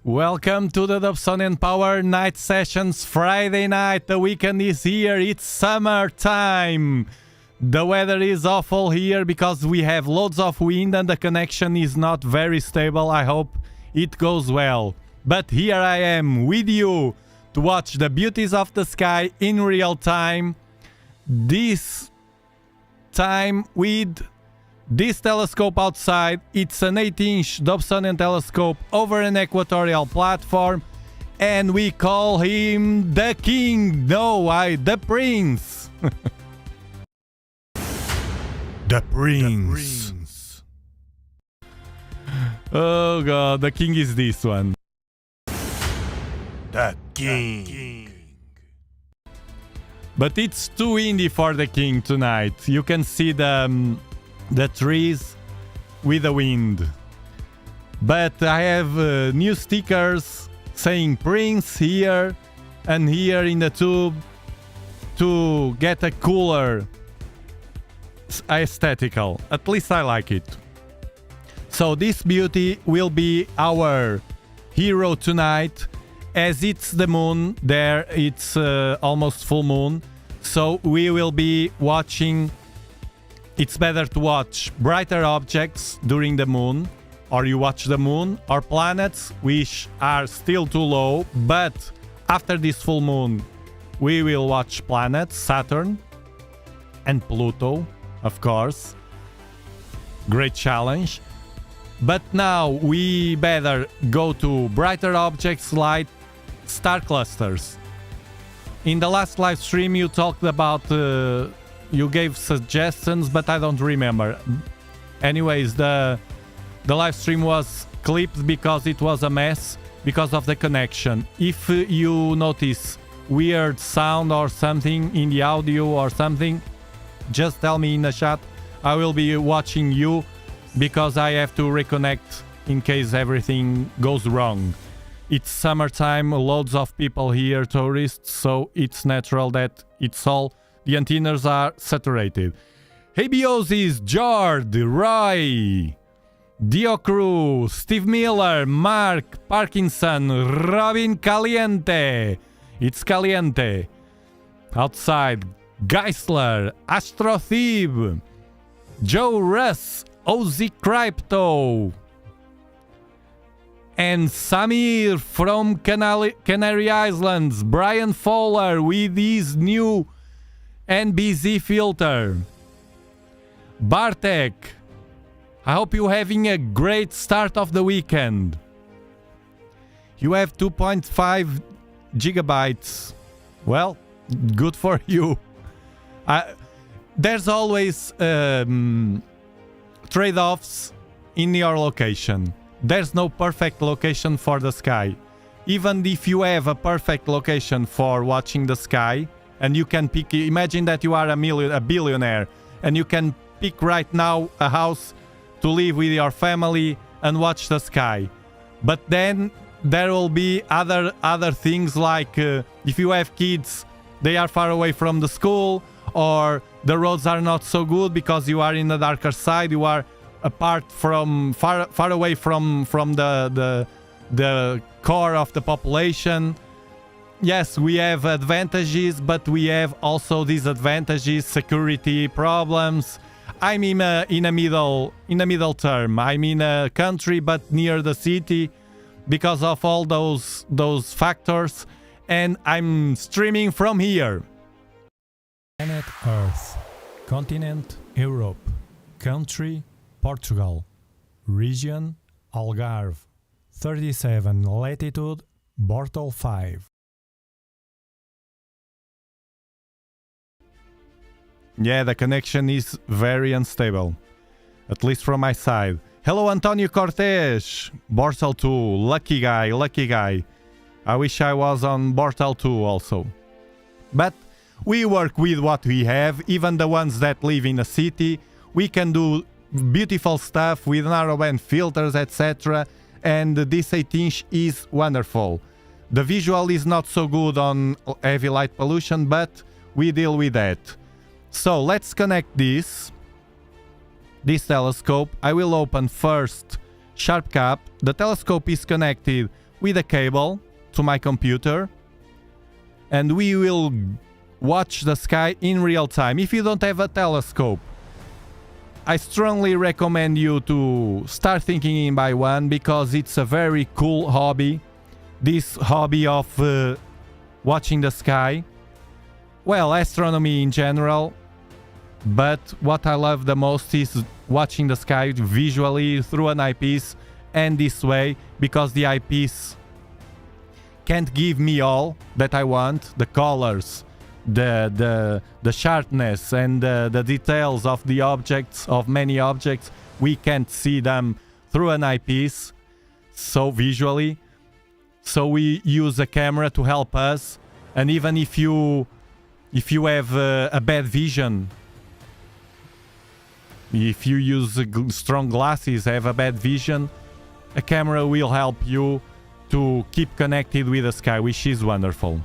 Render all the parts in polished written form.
Welcome to the Dobsonian Power Night Sessions Friday night. The weekend is here. It's summertime. The weather is awful here because we have loads of wind and the connection is not very stable. I hope it goes well. But here I am with you to watch the beauties of the sky in real time. This time with this telescope outside. It's an 8-inch Dobsonian telescope over an equatorial platform, and we call him the king. No, the prince. The prince. Oh god, the king is this one. The king. But it's too windy for the king tonight. You can see the trees with the wind. But I have new stickers saying Prince here and here in the tube to get a cooler aesthetical. At least I like it. So this beauty will be our hero tonight. As it's the moon there, it's almost full moon. So we will be watching. It's better to watch brighter objects during the moon, or you watch the moon, or planets which are still too low, but after this full moon we will watch planets, Saturn and Pluto, of course. Great challenge. But now we better go to brighter objects like star clusters. In the last live stream you talked about you gave suggestions, but I don't remember. Anyways, the live stream was clipped because it was a mess because of the connection. If you notice weird sound or something in the audio or something, just tell me in the chat. I will be watching you because I have to reconnect in case everything goes wrong. It's summertime, loads of people here, tourists, so it's natural that the antennas are saturated. Hebiosis, Jord, Roy, Diocru, Steve Miller, Mark, Parkinson, Robin Caliente. It's Caliente. Outside, Geisler, Astrothebe, Joe Russ, OZ Crypto, and Samir from Canary Islands, Brian Fowler with his new NBZ filter. Bartek, I hope you're having a great start of the weekend. You have 2.5 gigabytes. Well, good for you. There's always trade-offs in your location. There's no perfect location for the sky. Even if you have a perfect location for watching the sky, and you can pick, imagine that you are a billionaire, and you can pick right now a house to live with your family and watch the sky. But then there will be other things like if you have kids, they are far away from the school, or the roads are not so good because you are in the darker side, you are apart from far away from the core of the population. Yes, we have advantages, but we have also disadvantages, security problems. I'm in a middle term. I'm in a country but near the city because of all those factors, and I'm streaming from here. Planet Earth, continent Europe, country Portugal, region Algarve, 37 latitude, Bortle 5. Yeah, the connection is very unstable, at least from my side. Hello, Antonio Cortes, Bortle 2, lucky guy. I wish I was on Bortle 2 also. But we work with what we have, even the ones that live in a city. We can do beautiful stuff with narrowband filters, etc. And this 8-inch is wonderful. The visual is not so good on heavy light pollution, but we deal with that. So let's connect this telescope. I will open first SharpCap. The telescope is connected with a cable to my computer, and we will watch the sky in real time. If you don't have a telescope, I strongly recommend you to start thinking in buy one, because it's a very cool hobby. This hobby of watching the sky. Well, astronomy in general. But what I love the most is watching the sky visually through an eyepiece, and this way, because the eyepiece can't give me all that I want, the colors, the sharpness, and the details of the objects, of many objects. We can't see them through an eyepiece, so visually. So we use a camera to help us, and even if you have a bad vision, if you use strong glasses, have a bad vision, a camera will help you to keep connected with the sky, which is wonderful.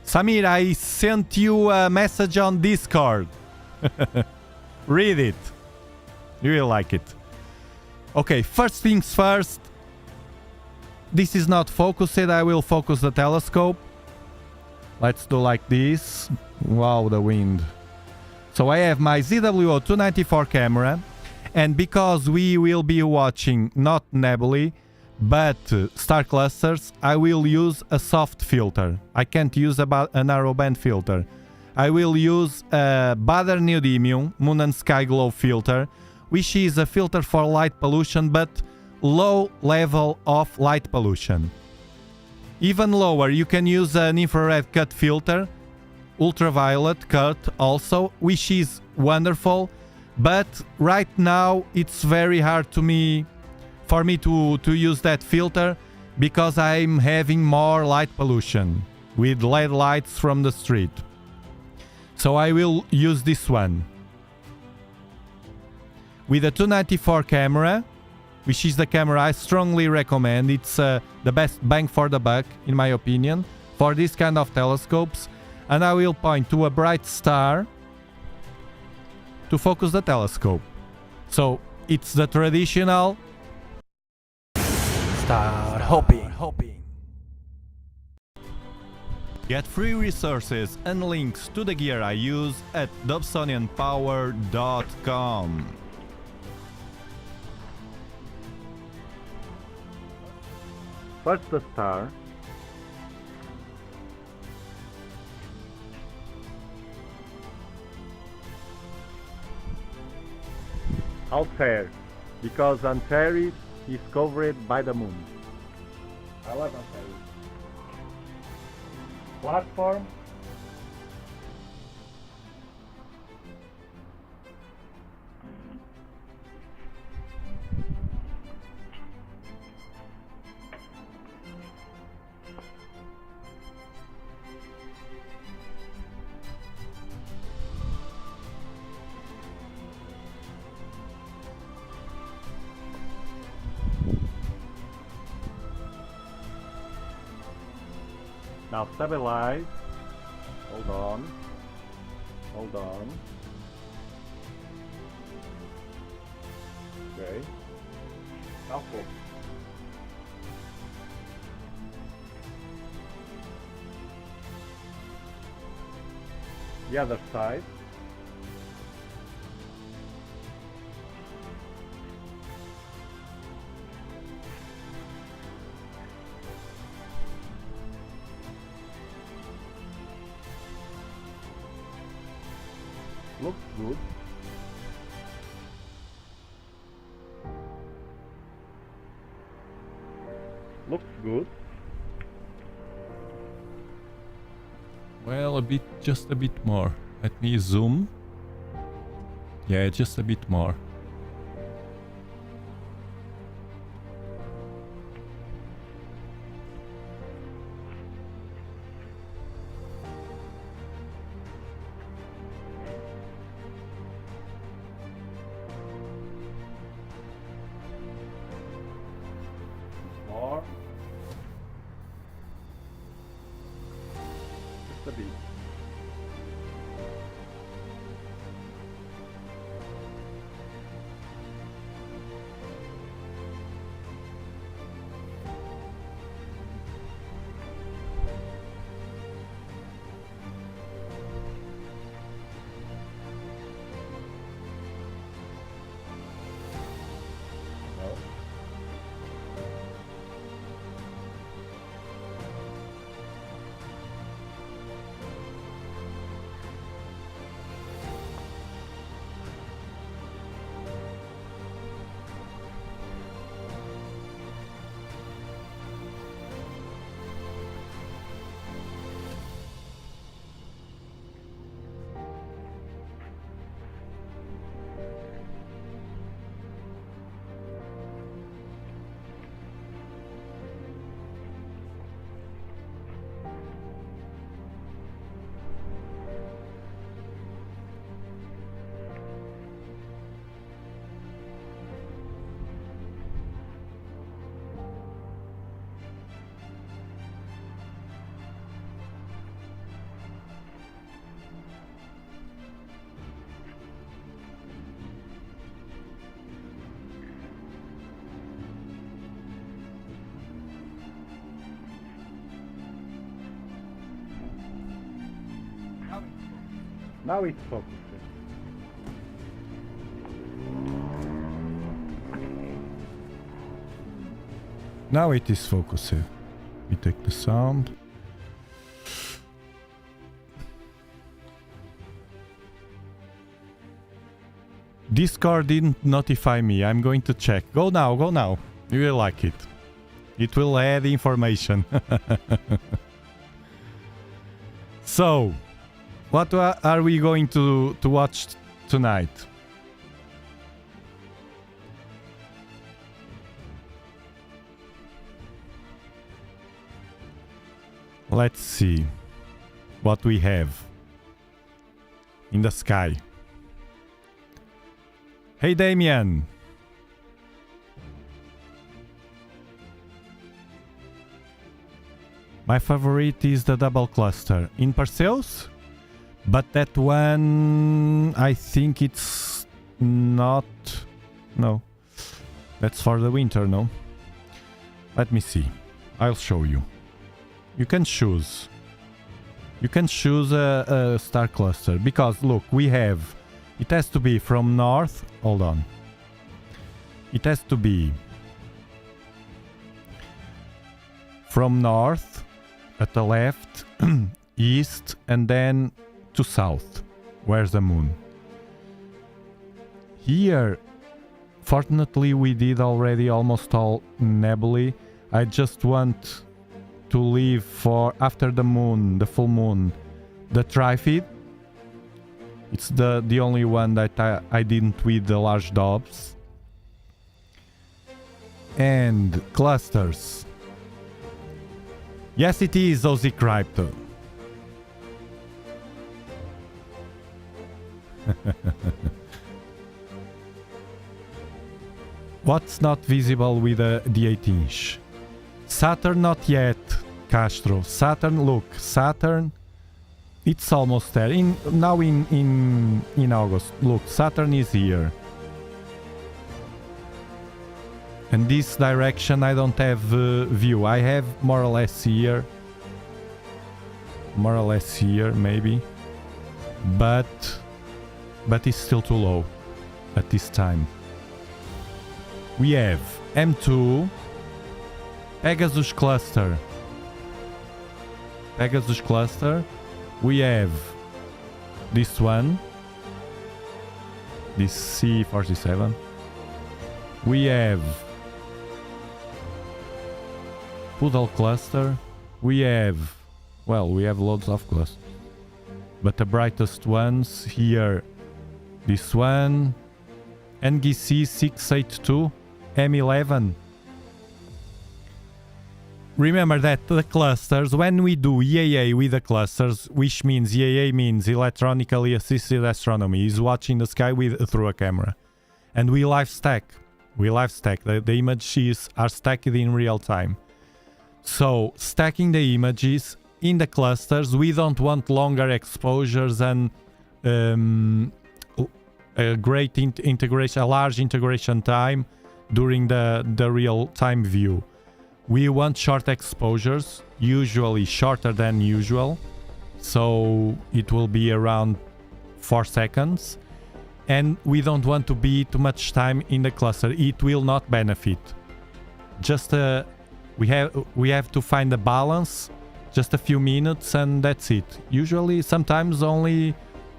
Samir, I sent you a message on Discord. Read it. You will like it. Okay, first things first. This is not focused. I will focus the telescope. Let's do like this. Wow, the wind. So I have my ZWO 294 camera, and because we will be watching not nebulae but star clusters, I will use a soft filter. I can't use a narrowband filter. I will use a Baader Neodymium Moon and Sky Glow filter, which is a filter for light pollution, but low level of light pollution. Even lower, you can use an infrared cut filter, ultraviolet cut also, which is wonderful, but right now it's very hard for me to use that filter, because I'm having more light pollution with LED lights from the street. So I will use this one. With a 294 camera, which is the camera I strongly recommend. It's the best bang for the buck, in my opinion, for this kind of telescopes. And I will point to a bright star to focus the telescope. So it's the traditional star hopping. Get free resources and links to the gear I use at dobsonianpower.com. First the star. Altair, because Antares is covered by the moon. I love Antares. Platform. Now stabilize. Hold on. Hold on. Okay. Now focus. The other side. Looks good. Looks good. Well, just a bit more. Let me zoom. Yeah, just a bit more. More. Just a bit. Now it's focused. Now it is focused. We take the sound. Discord didn't notify me. I'm going to check. Go now, go now. You will like it. It will add information. So, what are we going to watch tonight? Let's see what we have in the sky. Hey Damien! My favorite is the double cluster in Perseus, but that one I think it's not. No, that's for the winter, no? Let me see. I'll show you. You can choose. You can choose a star cluster because look, we have. It has to be from north. Hold on. It has to be from north at the left, east, and then to south. Where's the moon? Here, fortunately, we did already almost all nebulae. I just want to leave for after the moon, the full moon, the Trifid. It's the only one that I didn't with the large Dobs. And clusters. Yes, it is Ozzy Crypto. What's not visible with the 8-inch? Saturn not yet, Castro. Saturn, look, Saturn. It's almost there. Now in August. Look, Saturn is here. And this direction I don't have view. I have more or less here. More or less here, maybe. But it's still too low at this time. We have M2, Pegasus cluster. Pegasus cluster. We have this one, this C47. We have Poodle cluster. We have, well, we have loads of clusters, but the brightest ones here, this one, NGC 682, M11. Remember that the clusters, when we do EAA with the clusters, which means EAA means electronically assisted astronomy, is watching the sky through a camera. And we live stack. The images are stacked in real time. So, stacking the images in the clusters, we don't want longer exposures and a great integration, a large integration time during the real time view. We want short exposures, usually shorter than usual, so it will be around 4 seconds. And we don't want to be too much time in the cluster. It will not benefit. Just we have to find a balance, just a few minutes, and that's it. Usually, sometimes only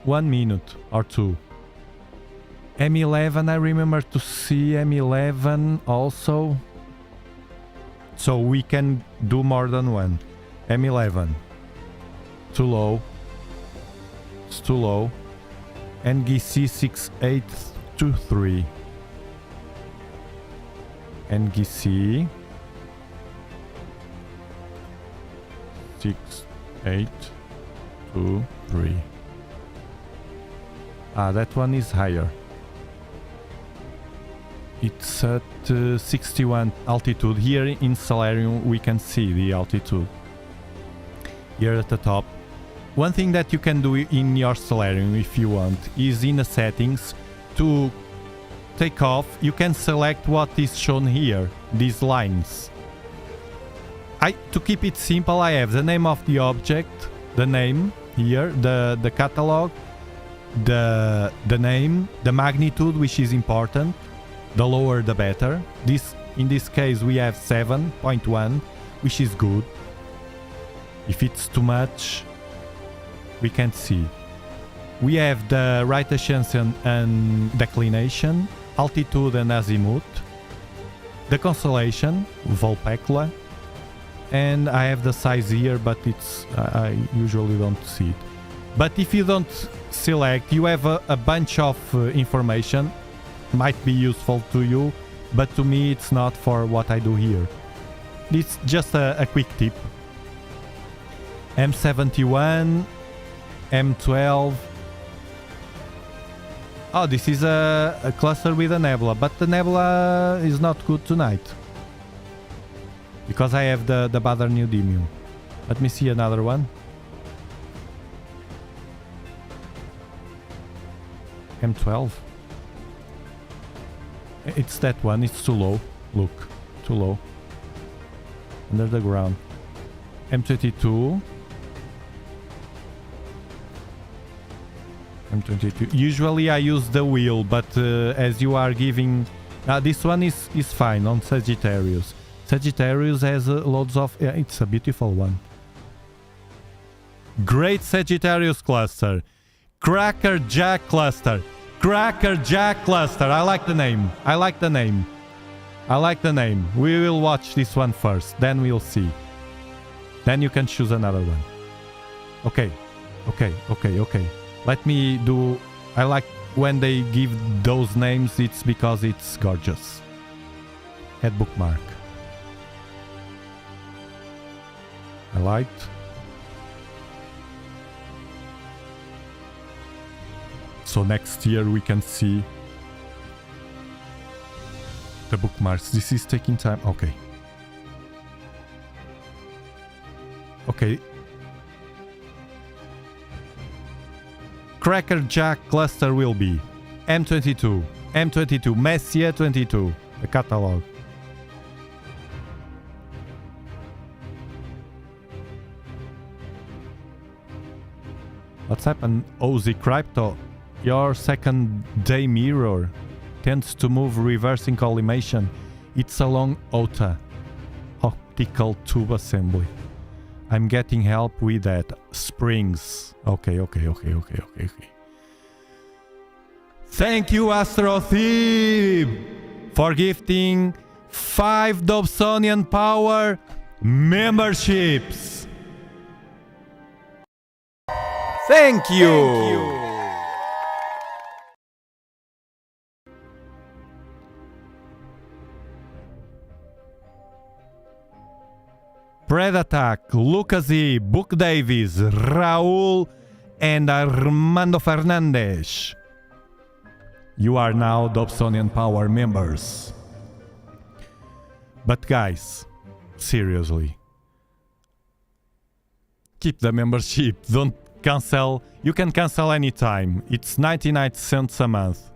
1 minute or 2. M11, I remember to see M11 also. So we can do more than one. M11. Too low. It's too low. NGC 6823. NGC 6823. Ah, that one is higher. It's at 61 altitude. Here in Solarium we can see the altitude. Here at the top. One thing that you can do in your Solarium if you want is in the settings to take off. You can select what is shown here, these lines. To keep it simple, I have the name of the object, the name here, the catalog, the name, the magnitude, which is important. The lower the better. In this case we have 7.1, which is good. If it's too much, we can't see. We have the right ascension and declination, altitude and azimuth, the constellation, Vulpecula, and I have the size here, but I usually don't see it. But if you don't select, you have a bunch of information, might be useful to you, but to me it's not for what I do here. It's just a quick tip. M71, M12. Oh, this is a cluster with a nebula, but the nebula is not good tonight. Because I have the Badr Neodymium. Let me see another one. M12. It's that one, it's too low. Look, too low. Under the ground. M22. M22. Usually I use the wheel, but as you are giving... this one is fine on Sagittarius. Sagittarius has loads of... Yeah, it's a beautiful one. Great Sagittarius cluster. Cracker Jack cluster. Cracker Jack cluster. I like the name. I like the name. I like the name. We will watch this one first. Then we'll see. Then you can choose another one. Okay. Okay. Let me do... I like when they give those names. It's because it's gorgeous. Add bookmark. I liked. So next year we can see the bookmarks. This is taking time. Okay. Okay. Cracker Jack cluster will be M22, Messier 22, the catalog. What's happened? OZ Crypto, your second day mirror tends to move reversing collimation. It's a long OTA, optical tube assembly. I'm getting help with that. Springs. Okay. Thank you, Astro Thief, for gifting 5 Dobsonian Power memberships. Thank you. Pred Attack, Lucas E, Book Davies, Raul, and Armando Fernandez. You are now Dobsonian Power members. But guys, seriously, keep the membership. Don't cancel. You can cancel anytime. It's 99 cents a month.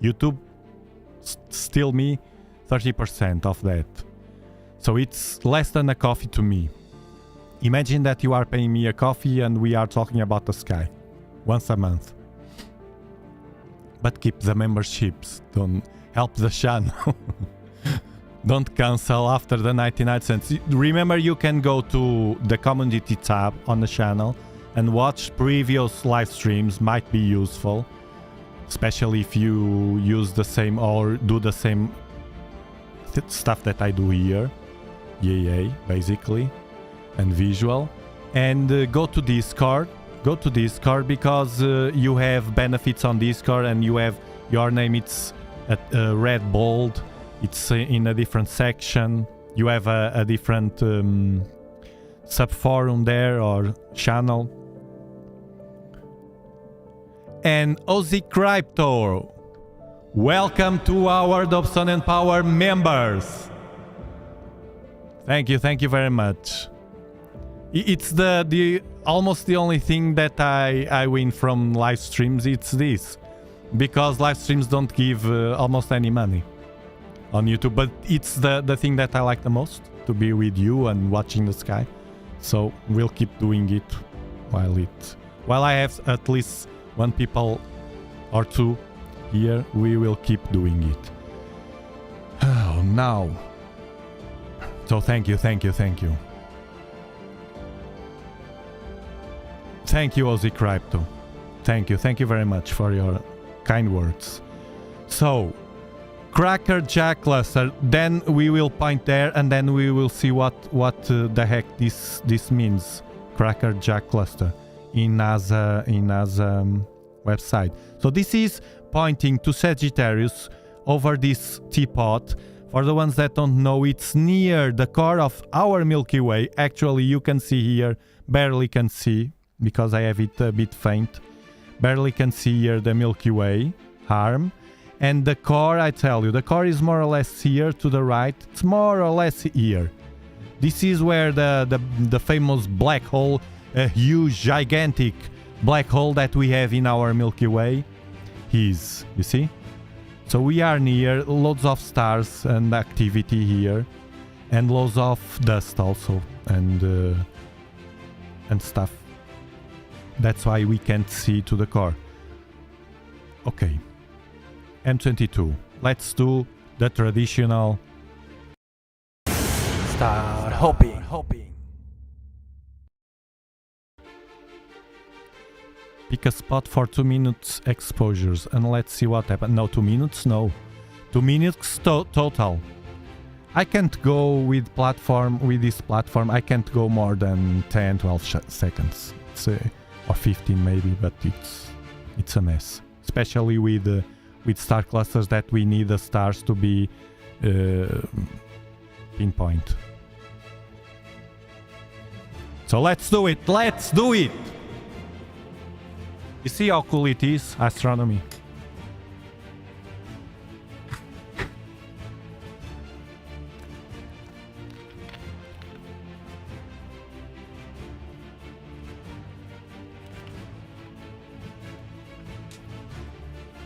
YouTube steal me 30% of that. So it's less than a coffee to me. Imagine that you are paying me a coffee and we are talking about the sky once a month. But keep the memberships. Don't help the channel. Don't cancel after the 99 cents. Remember, you can go to the community tab on the channel and watch previous live streams. Might be useful, especially if you use the same or do the same stuff that I do here. Yay, basically, and visual. And go to Discord. Go to Discord because you have benefits on Discord, and you have your name. It's red bold. It's in a different section. You have a different subforum there or channel. And OZ Crypto, welcome to our Dobsonian Power members. Thank you very much. It's the almost the only thing that I win from live streams. It's this, because live streams don't give almost any money on YouTube, but it's the thing that I like the most, to be with you and watching the sky. So we'll keep doing it while I have at least one people or two here, we will keep doing it. Oh, now. So thank you. Thank you, Ozzy Crypto. Thank you very much for your kind words. So, Cracker Jack cluster, then we will point there and then we will see what the heck this means. Cracker Jack cluster in NASA website. So this is pointing to Sagittarius over this teapot. For the ones that don't know, it's near the core of our Milky Way. Actually, you can see here, barely can see because I have it a bit faint. Barely can see here the Milky Way arm. And the core, I tell you, the core is more or less here to the right. It's more or less here. This is where the famous black hole, a huge, gigantic black hole that we have in our Milky Way is, you see? So we are near loads of stars and activity here, and loads of dust also, and stuff. That's why we can't see to the core. Okay. M22. Let's do the traditional start hopping. Pick a spot for 2 minutes exposures and let's see what happens. No, 2 minutes? No. 2 minutes total. I can't go with this platform. I can't go more than 10, 12 seconds. Or 15 maybe, but it's a mess. Especially with star clusters that we need the stars to be pinpoint. So let's do it! Let's do it! You see how cool it is? Astronomy.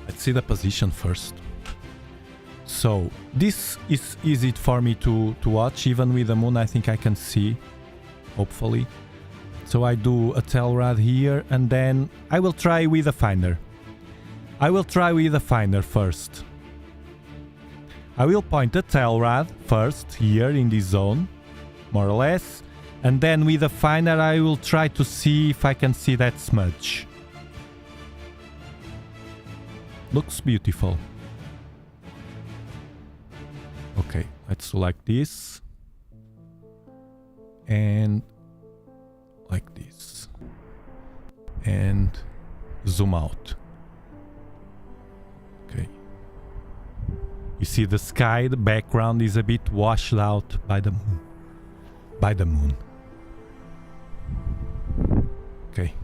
Let's see the position first. So this is easy for me to watch. Even with the moon I think I can see, hopefully. So I do a tail rad here and then I will try with a finder. I will try with a finder first. I will point the tail rad first here in this zone, more or less. And then with a finder I will try to see if I can see that smudge. Looks beautiful. Okay, let's do like this. And like this. And zoom out. Okay. You see the sky, the background is a bit washed out by the moon. By the moon. Okay.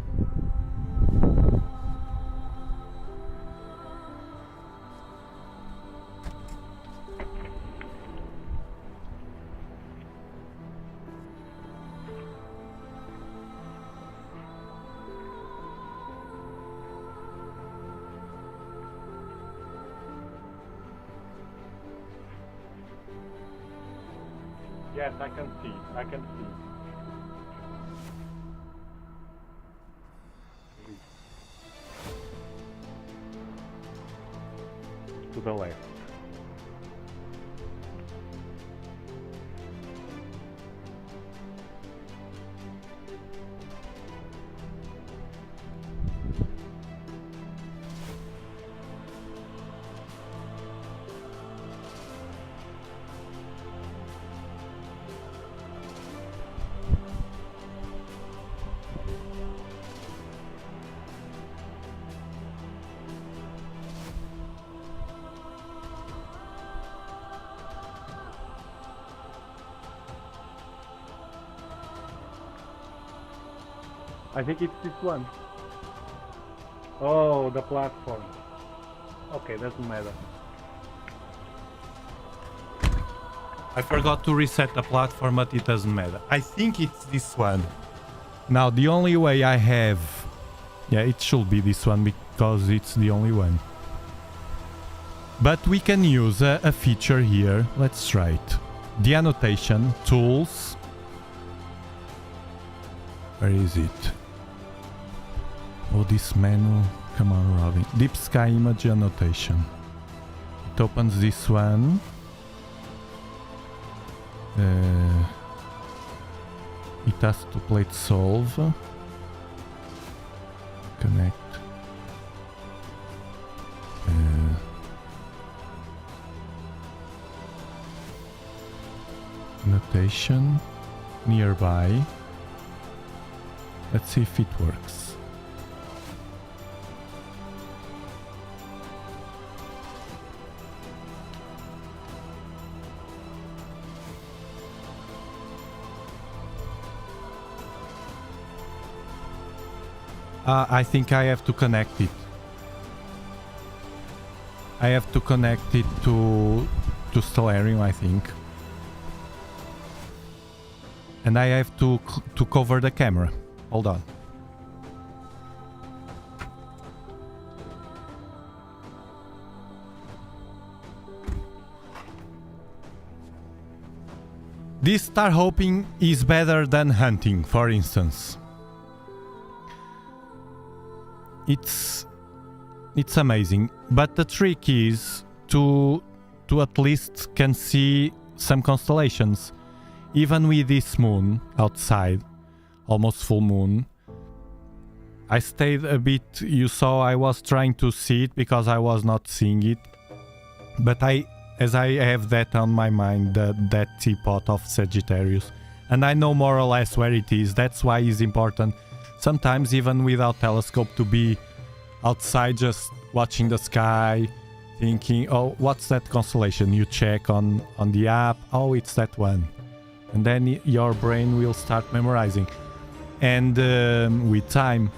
Yes, I can see. I can see. To the left. I think it's this one. Oh, the platform. Okay, doesn't matter. I forgot to reset the platform, but it doesn't matter. I think it's this one. Now, the only way I have... Yeah, it should be this one because it's the only one. But we can use a feature here. Let's try it. The annotation, tools. Where is it? Oh, this menu. Come on, Robin. Deep sky image annotation. It opens this one. It has to plate solve. Connect. Notation. Nearby. Let's see if it works. I think I have to connect it. I have to connect it to Stellarium, I think. And I have to cover the camera. Hold on. This star hopping is better than hunting, for instance. It's amazing, but the trick is to at least can see some constellations. Even with this moon outside, almost full moon, I stayed a bit. You saw I was trying to see it because I was not seeing it, but as I have that on my mind, that teapot of Sagittarius, and I know more or less where it is. That's why it's important sometimes, even without telescope, to be outside just watching the sky, thinking, oh, what's that constellation? You check on the app, oh, it's that one. And then your brain will start memorizing. And with time.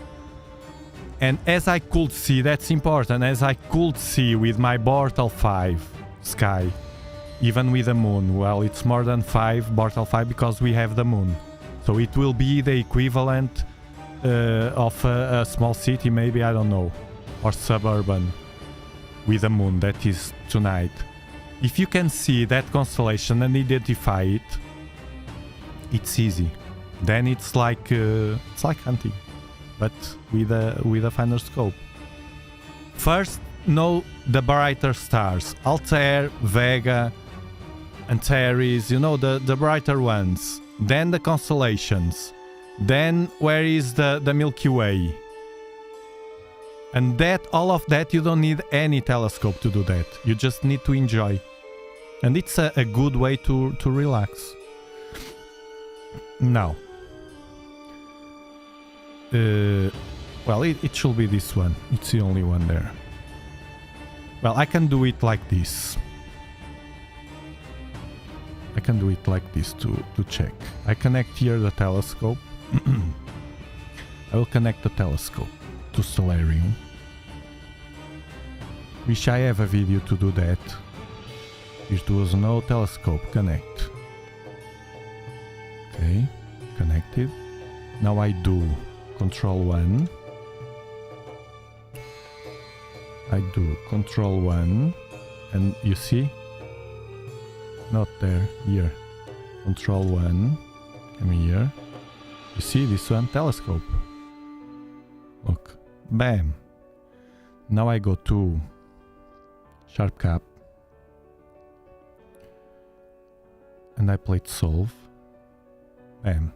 And as I could see, that's important, as I could see with my Bortle 5 sky, even with the moon, well, it's more than 5, Bortle 5, because we have the moon. So it will be the equivalent of a small city, maybe, I don't know, or suburban with the moon, that is tonight. If you can see that constellation and identify it, it's easy. Then it's like hunting, but with a finer scope. First, know the brighter stars, Altair, Vega, Antares, you know, the brighter ones. Then the constellations. Then where is the Milky Way? And that, all of that, you don't need any telescope to do that. You just need to enjoy. And it's a good way to relax. Now, well, it should be this one. It's the only one there. Well, I can do it like this. I can do it like this to check. I connect here the telescope. I will connect the telescope to Stellarium. Wish I have a video to do that. Virtuoso telescope connect. Okay, connected. Now I do Control 1. I do Control 1, and you see? Not there, here. Control 1, come here. You see this one? Telescope. Look, bam. Now I go to Sharp Cap. And I plate solve. Bam.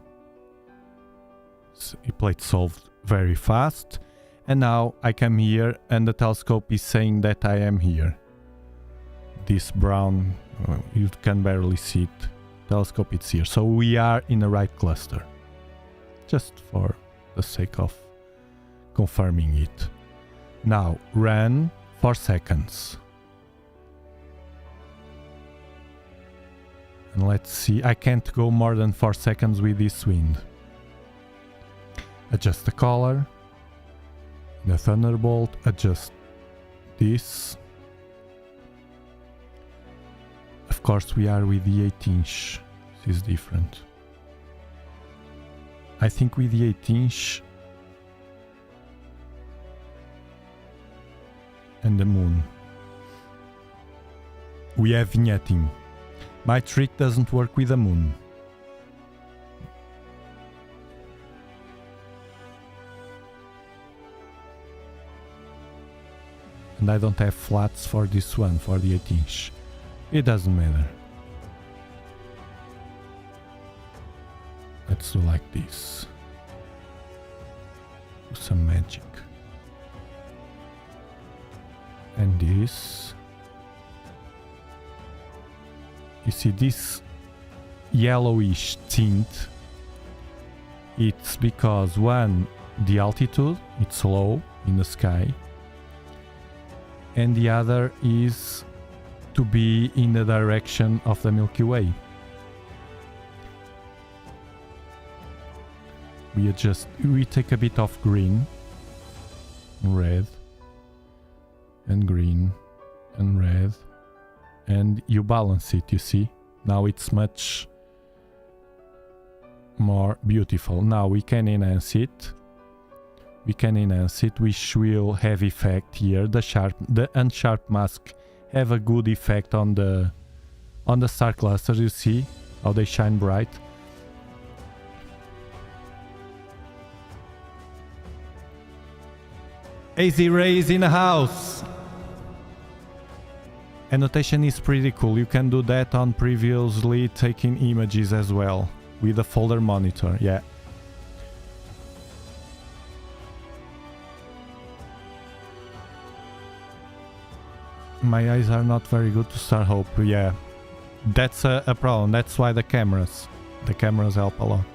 So you plate solved very fast. And now I come here and the telescope is saying that I am here. This brown, you can barely see it. Telescope, it's here. So we are in the right cluster. Just for the sake of confirming it. Now run 4 seconds. And let's see, I can't go more than 4 seconds with this wind. Adjust the color. The Thunderbolt, adjust this. Of course we are with the 8-inch. This is different. I think with the 8-inch and the moon we have vignetting. My trick doesn't work with the moon. And I don't have flats for this one, for the 8-inch. It doesn't matter. Let's do like this. Do some magic. And this. You see this yellowish tint? It's because one, the altitude, it's low in the sky. And the other is to be in the direction of the Milky Way. We take a bit of green, red, and green, and red, and you balance it, you see? Now it's much more beautiful. Now we can enhance it. Which will have effect here. The unsharp mask have a good effect on the star clusters, you see how they shine bright. AZ Rays in the house! Annotation is pretty cool. You can do that on previously taking images as well with a folder monitor. Yeah. My eyes are not very good to Star Hope. Yeah. That's a problem. That's why the cameras help a lot.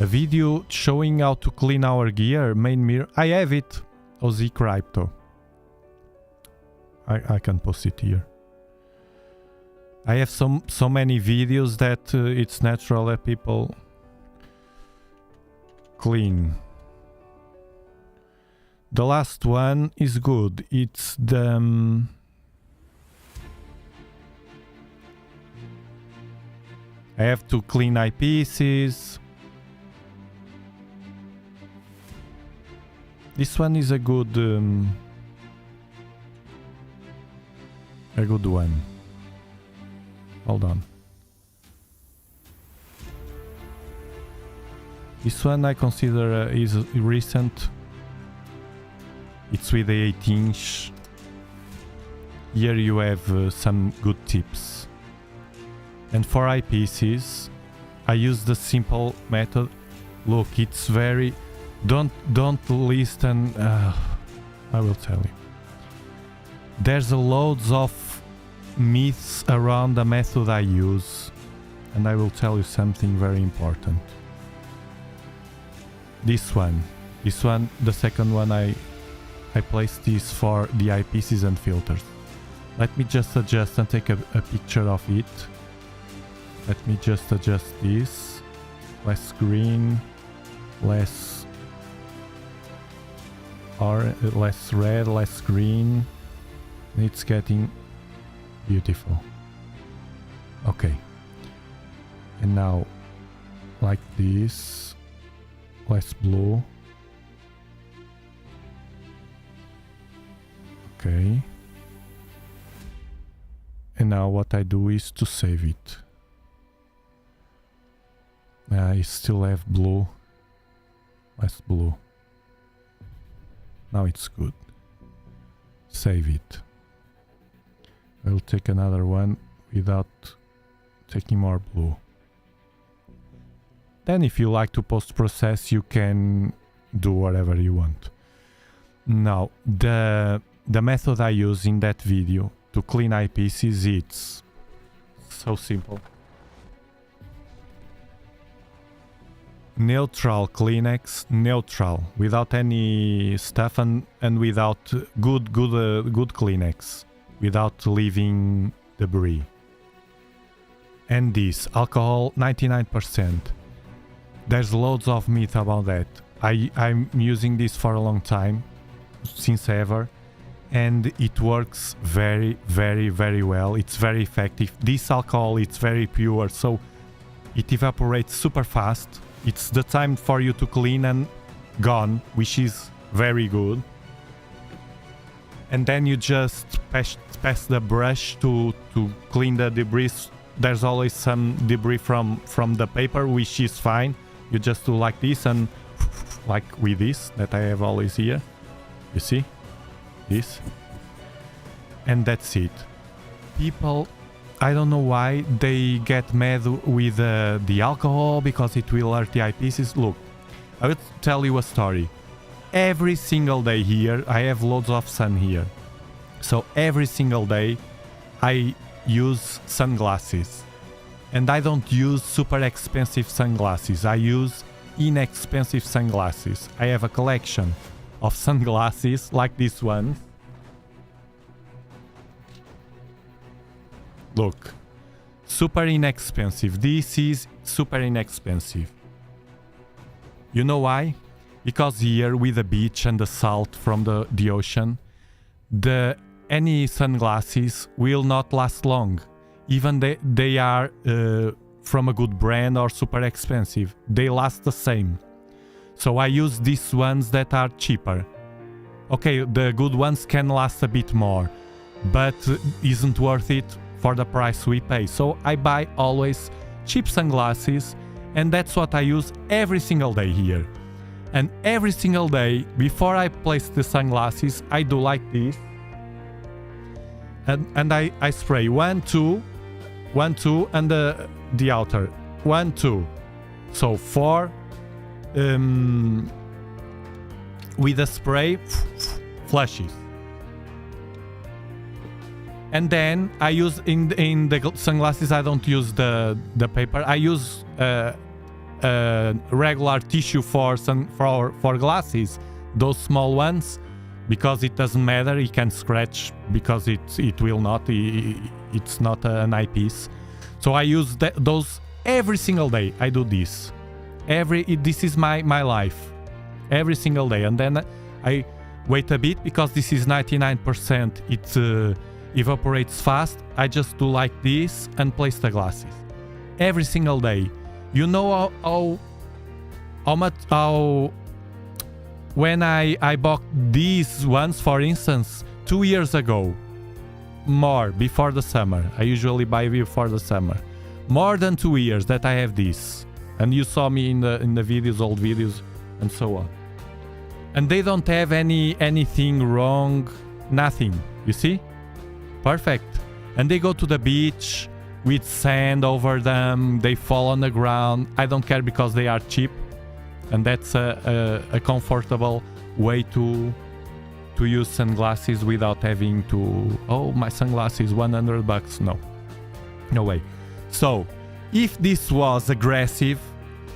A video showing how to clean our gear, main mirror. I have it. OZ Crypto. I can post it here. I have so many videos that it's natural that people clean. The last one is good. It's the I have to clean eyepieces. This one is a good one. Hold on. This one I consider is recent. It's with the 8-inch. Here you have some good tips. And for eyepieces, I use the simple method. Look, it's very... Don't listen. I will tell you. There's loads of myths around the method I use, and I will tell you something very important. This one, the second one I placed this for the eyepieces and filters. Let me just adjust and take a picture of it. Let me just adjust this. Less green, less red, less green. It's getting beautiful. Okay. And now, like this, less blue. Okay. And now what I do is to save it. I still have blue. Less blue. Now it's good. Save it. I'll take another one without taking more blue. Then if you like to post-process, you can do whatever you want. Now, the method I use in that video to clean eyepieces, it's so simple. Neutral Kleenex, neutral, without any stuff and without good Kleenex, without leaving debris. And this, alcohol 99%. There's loads of myth about that. I'm using this for a long time, since ever, and it works very, very, very well. It's very effective. This alcohol, it's very pure, so it evaporates super fast. It's the time for you to clean and gone, which is very good. And then you just pass the brush to clean the debris. There's always some debris from the paper, which is fine. You just do like this and like with this that I have always here. You see? This. And that's it. People, I don't know why they get mad with the alcohol because it will hurt the eyepieces. Look, I will tell you a story. Every single day here, I have loads of sun here. So every single day I use sunglasses. And I don't use super expensive sunglasses. I use inexpensive sunglasses. I have a collection of sunglasses like this one. Look, super inexpensive. This is super inexpensive. You know why? Because here with the beach and the salt from the ocean, any sunglasses will not last long. Even they are from a good brand or super expensive. They last the same. So I use these ones that are cheaper. Okay, the good ones can last a bit more, but isn't worth it for the price we pay. So I buy always cheap sunglasses, and that's what I use every single day here. And every single day, before I place the sunglasses, I do like this. And I spray 1, 2, 1, 2, and the outer 1, 2. So 4 with the spray flashes. And then I use in the sunglasses, I don't use the paper. I use regular tissue for glasses, those small ones, because it doesn't matter. It can scratch because it will not. It's not an eyepiece. So I use those every single day. I do this. This is my life. Every single day. And then I wait a bit because this is 99%. It evaporates fast. I just do like this and place the glasses. Every single day. You know how when I bought these ones, for instance, 2 years ago, more before the summer. I usually buy before the summer. More than 2 years that I have this. And you saw me in the videos, old videos, and so on. And they don't have anything wrong, nothing. You see? Perfect. And they go to the beach with sand over them. They fall on the ground. I don't care because they are cheap. And that's a comfortable way to use sunglasses without having to, oh, my sunglasses, $100. No way. So if this was aggressive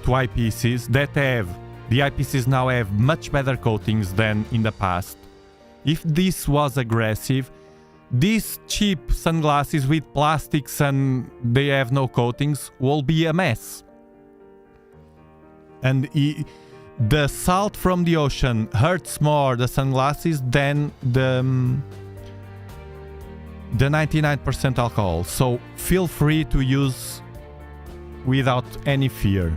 to eyepieces that the eyepieces now have much better coatings than in the past. If this was aggressive, these cheap sunglasses with plastics and they have no coatings will be a mess. And the salt from the ocean hurts more the sunglasses than the 99% alcohol. So feel free to use without any fear.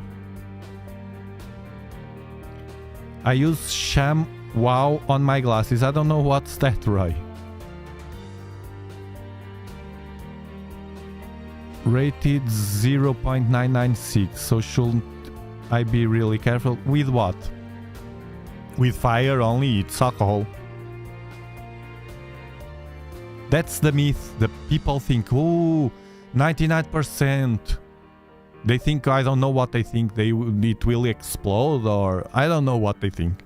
I use Sham Wow on my glasses. I don't know what's that, Roy. Rated 0.996. So shouldn't I be really careful? With what? With fire only, it's alcohol. That's the myth. The people think, oh, 99%. They think, I don't know what they think. It will explode, or I don't know what they think.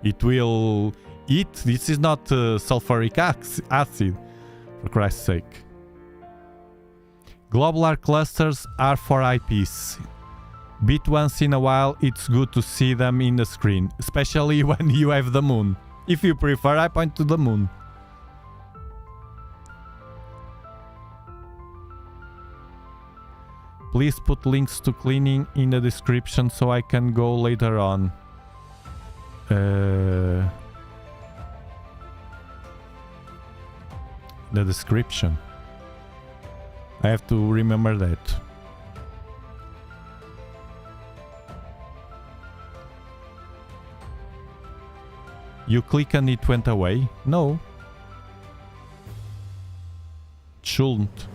It will eat. This is not sulfuric acid, for Christ's sake. Globular clusters are for eyepiece. Bit once in a while, it's good to see them in the screen, especially when you have the moon. If you prefer, I point to the moon. Please put links to cleaning in the description so I can go later on. The description. I have to remember that. You click and it went away? No. It shouldn't.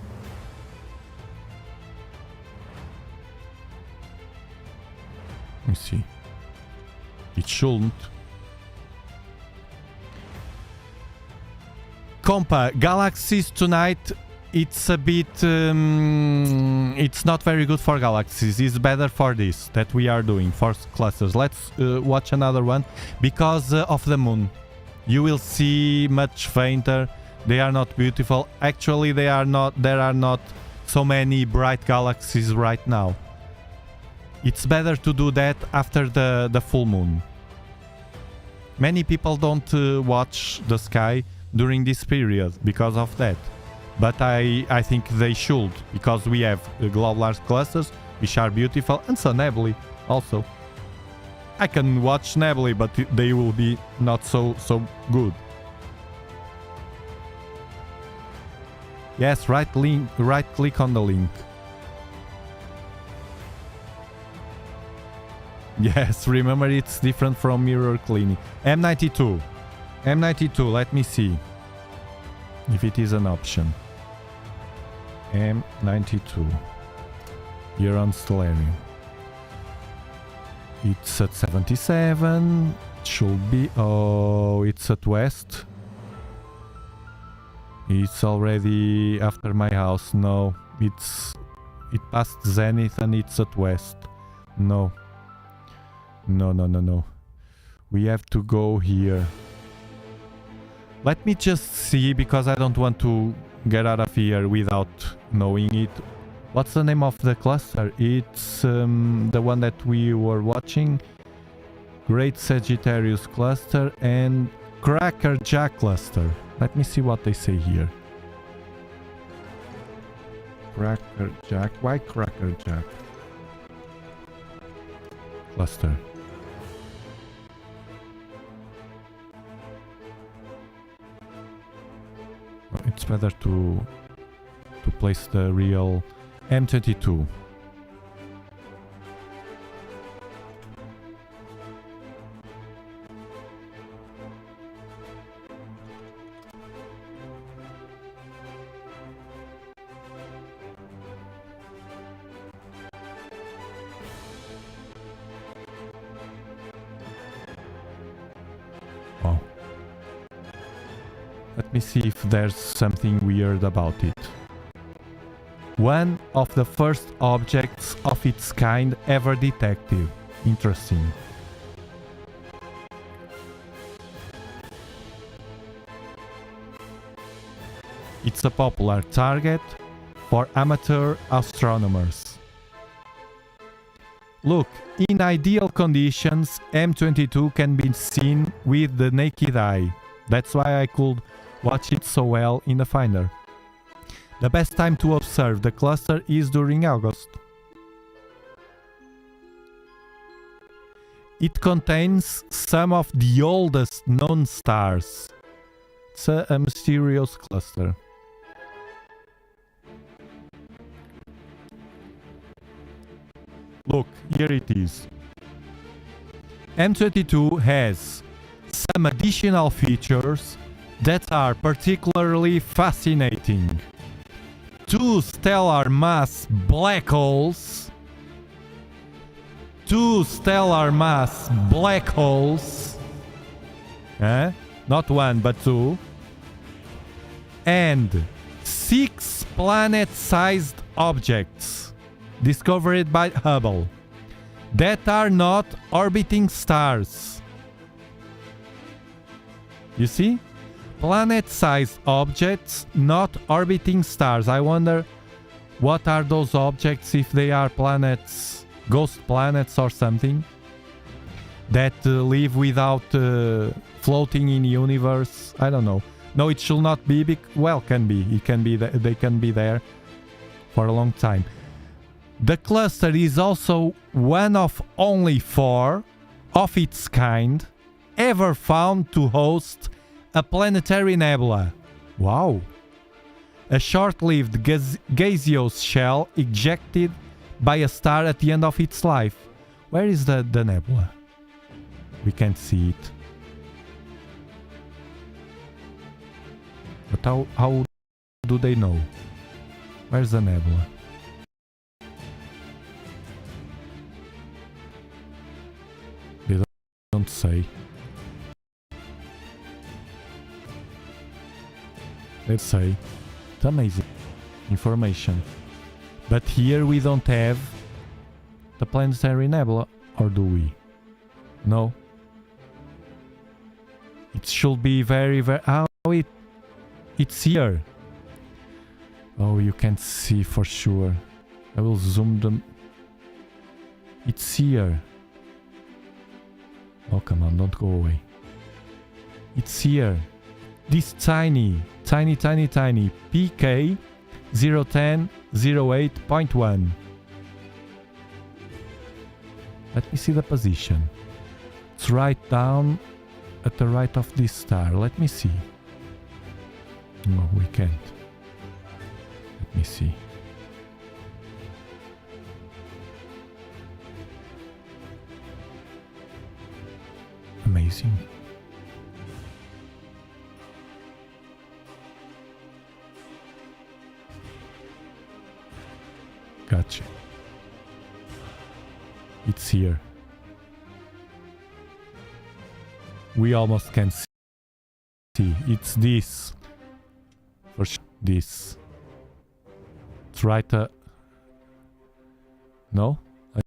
me see. It shouldn't. Compa, galaxies tonight, it's a bit... it's not very good for galaxies. It's better for this that we are doing, for clusters. Let's watch another one. Because of the moon. You will see much fainter. They are not beautiful. Actually, there are not so many bright galaxies right now. It's better to do that after the full moon. Many people don't watch the sky during this period because of that. But I think they should, because we have globular clusters, which are beautiful, and so nebulae also. I can watch nebulae, but they will be not so good. Yes, right click on the link. Yes, remember it's different from mirror cleaning. M92. M92, let me see if it is an option. M92. Here on Stellarium. It's at 77. Should be. Oh, it's at west. It's already after my house. No, it passed zenith and it's at west. No. No. We have to go here. Let me just see, because I don't want to get out of here without knowing it. What's the name of the cluster? It's the one that we were watching. Great Sagittarius cluster and Crackerjack cluster. Let me see what they say here. Crackerjack. Why Crackerjack? Cluster. It's better to place the real M22. Wow. Let me see if there's something weird about it. One of the first objects of its kind ever detected. Interesting. It's a popular target for amateur astronomers. Look, in ideal conditions, M22 can be seen with the naked eye. That's why I could watch it so well in the Finder. The best time to observe the cluster is during August. It contains some of the oldest known stars. It's a mysterious cluster. Look, here it is. M22 has some additional features that are particularly fascinating. 2 stellar mass black holes. 2 stellar mass black holes. Not 1, but 2. And 6 planet-sized objects discovered by Hubble that are not orbiting stars. You see? Planet-sized objects, not orbiting stars. I wonder what are those objects, if they are planets, ghost planets or something that live without floating in the universe. I don't know. No, it should not be big. Well, can be. It can be. They can be there for a long time. The cluster is also one of only 4 of its kind ever found to host a planetary nebula. Wow! A short-lived gaseous shell ejected by a star at the end of its life. Where is the nebula? We can't see it. But how do they know? Where's the nebula? say. Let's say. It's amazing information. But here we don't have the planetary nebula, or do we? No. It should be very, very... Oh, it's here. Oh, you can see for sure. I will zoom them. It's here. Oh, come on, don't go away. It's here. This tiny PK 010 08.1. Let me see the position. It's right down at the right of this star. Let me see. No, we can't. Let me see. Amazing. Gotcha. It's here. We almost can see. It's this. For sure. This. It's right. No? Let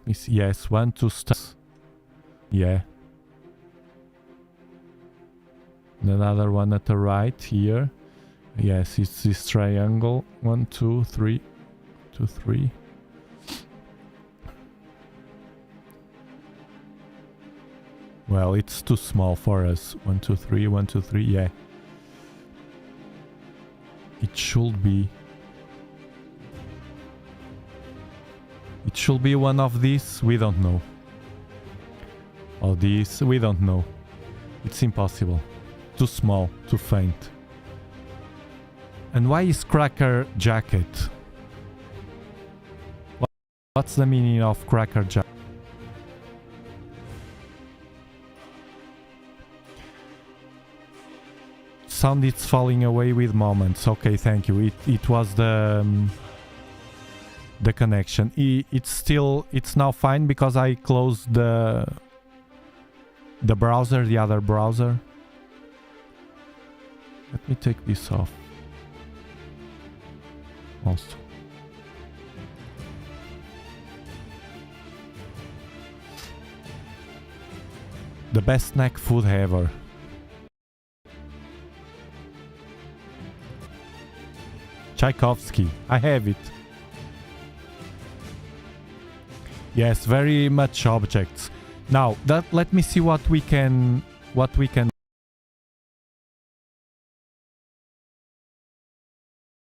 me see. Yes, 1, 2 stars. Yeah. And another one at the right here. Yes, it's this triangle. 1, 2, 3. 2, 3. Well, it's too small for us. 1, 2, 3, 1, 2, 3, yeah. It should be. It should be one of these. We don't know. Or this. We don't know. It's impossible. Too small. Too faint. And why is Cracker Jacket? What's the meaning of Cracker Jacket? Sound it's falling away with moments. Okay, thank you. It was the connection. It's now fine because I closed the browser, the other browser. Let me take this off. Also. The best snack food ever. Tchaikovsky. I have it. Yes, very much objects. Now, let me see what we can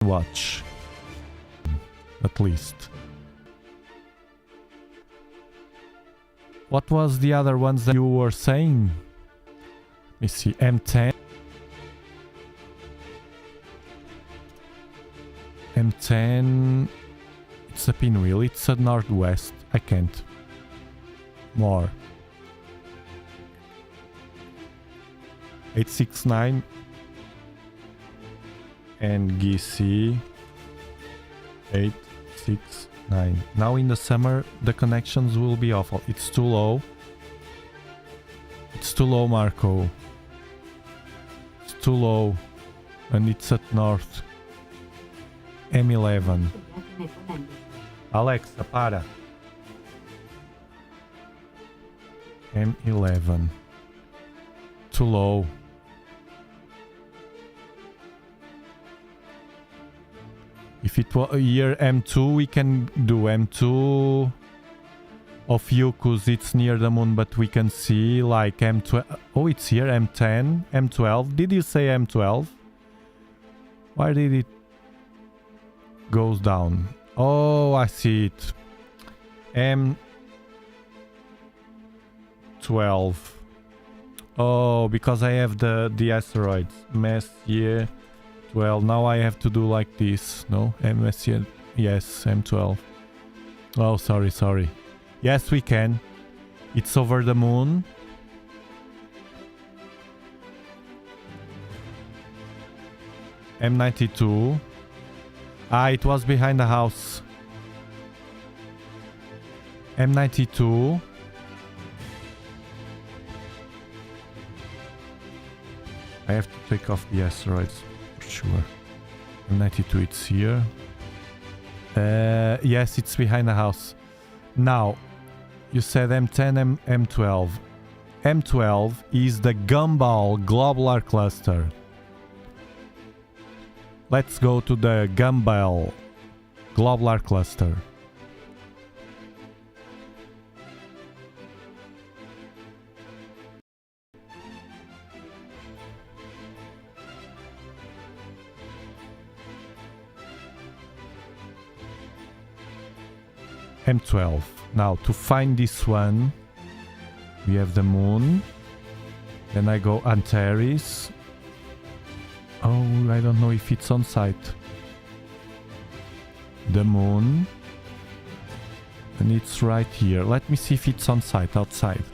watch. At least. What was the other ones that you were saying? Let me see. M10. M10. It's a pinwheel. It's a northwest. I can't. More. 869. And GC 869. Now in the summer the connections will be awful. It's too low. It's too low, Marco. It's too low. And it's at north. M11. Alexa, para. M11. Too low. If it was here M2, we can do M2 of you because it's near the moon, but we can see like M12. Oh, it's here, M10, M12. Did you say M12? Why did it goes down? Oh, I see it. M12. Oh, because I have the asteroids. Messier 12. Now I have to do like this. No? Messier. Yes, M12. Oh, sorry. Yes, we can. It's over the moon. M92. Ah, it was behind the house. M92. I have to take off the asteroids for sure. M92, it's here. Yes, it's behind the house. Now, you said M10, M12. M12 is the Gumball Globular cluster. Let's go to the Gumball Globular cluster. M12. Now, to find this one, we have the moon. Then I go Antares. Oh, I don't know if it's on site. The moon. And it's right here. Let me see if it's on site outside.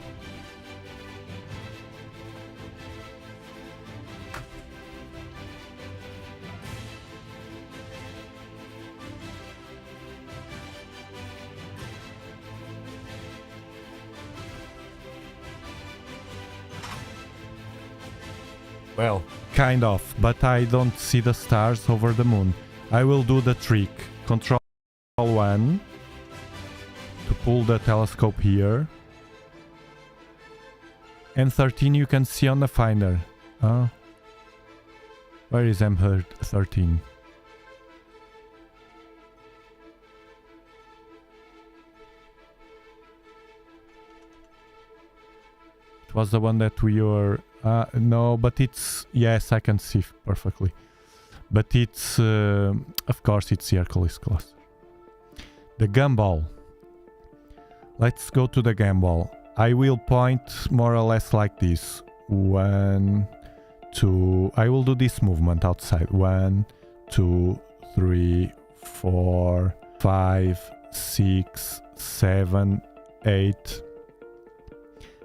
Well, kind of, but I don't see the stars over the moon. I will do the trick. Control 1 to pull the telescope here. And 13 you can see on the finder. Where is M13? It was the one that we were... no, but it's... Yes, I can see perfectly. But it's... of course, it's the Hercules cluster. The Gumball. Let's go to the Gumball. I will point more or less like this. 1, 2... I will do this movement outside. 1, 2, 3, 4, 5, 6, 7, 8...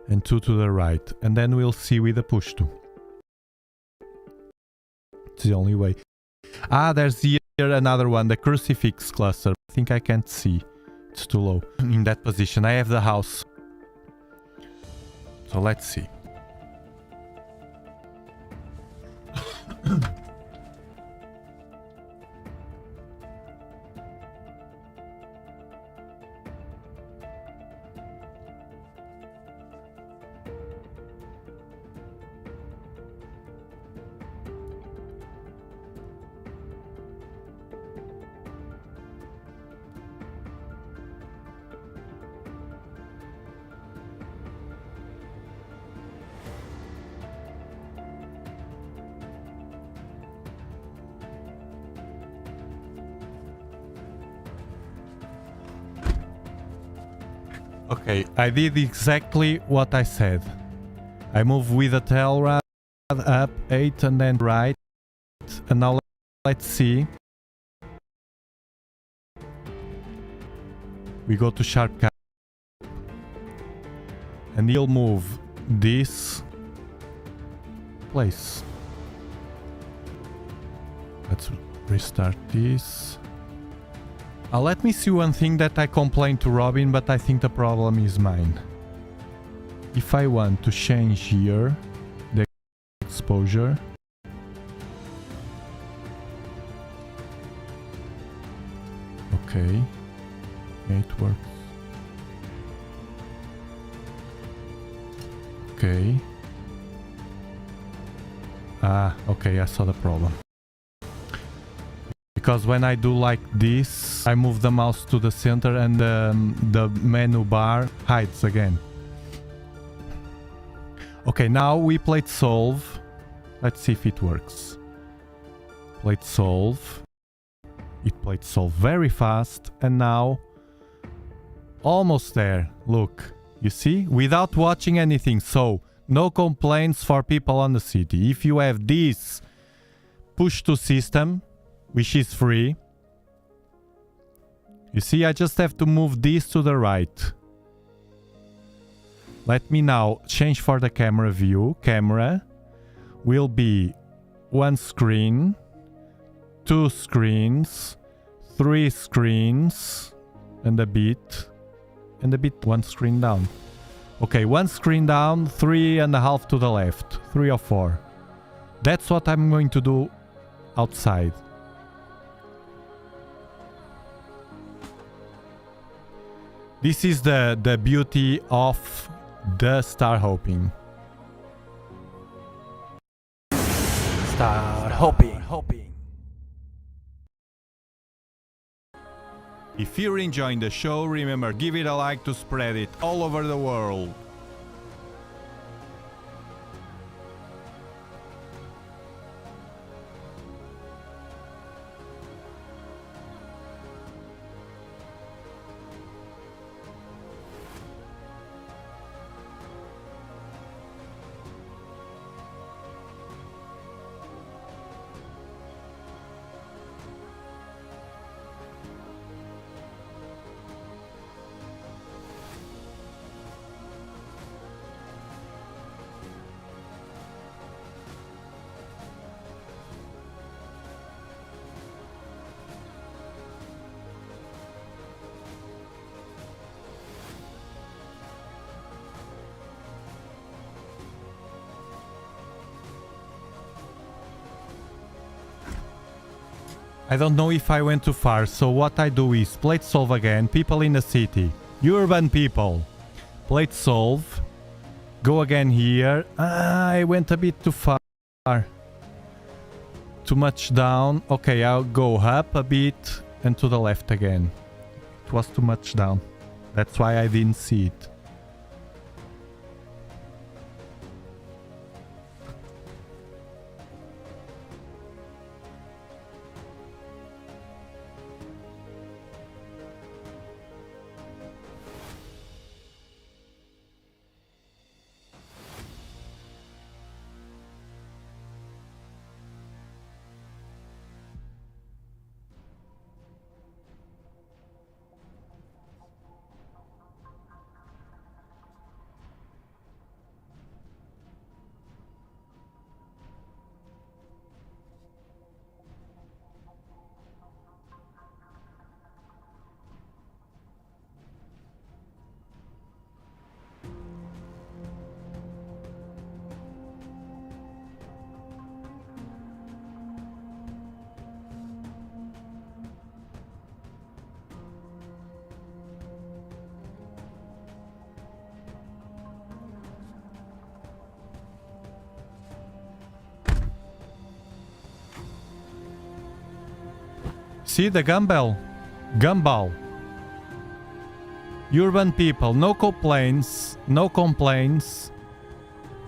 and 2 to the right, and then we'll see with the push to. It's the only way. There's here another one, the crucifix cluster. I think I can't see. It's too low. In that position, I have the house. So let's see. Okay, I did exactly what I said. I move with the tail rod up 8 and then right. And now let's see. We go to sharp cap. And he'll move this place. Let's restart this. Let me see one thing that I complained to Robin, but I think the problem is mine. If I want to change here the exposure, okay, it works. Okay. Okay, I saw the problem. Because when I do like this, I move the mouse to the center and the menu bar hides again. Okay, now we played solve. Let's see if it works. Played solve. It played solve very fast. And now, almost there. Look, you see? Without watching anything. So, no complaints for people on the city. If you have this push to system, which is free. You see, I just have to move this to the right. Let me now change for the camera view. Camera will be 1 screen, 2 screens, 3 screens, and a bit, 1 screen down. Okay, 1 screen down, 3.5 to the left, 3 or 4. That's what I'm going to do outside. This is the beauty of the star hopping. Star hopping. If you're enjoying the show, remember, give it a like to spread it all over the world. I don't know if I went too far, so what I do is plate solve again, people in the city, urban people, plate solve, go again here. I went a bit too far, too much down. Okay, I'll go up a bit and to the left again. It was too much down, that's why I didn't see it. See the Gumball? Gumball. Urban people, no complaints, no complaints.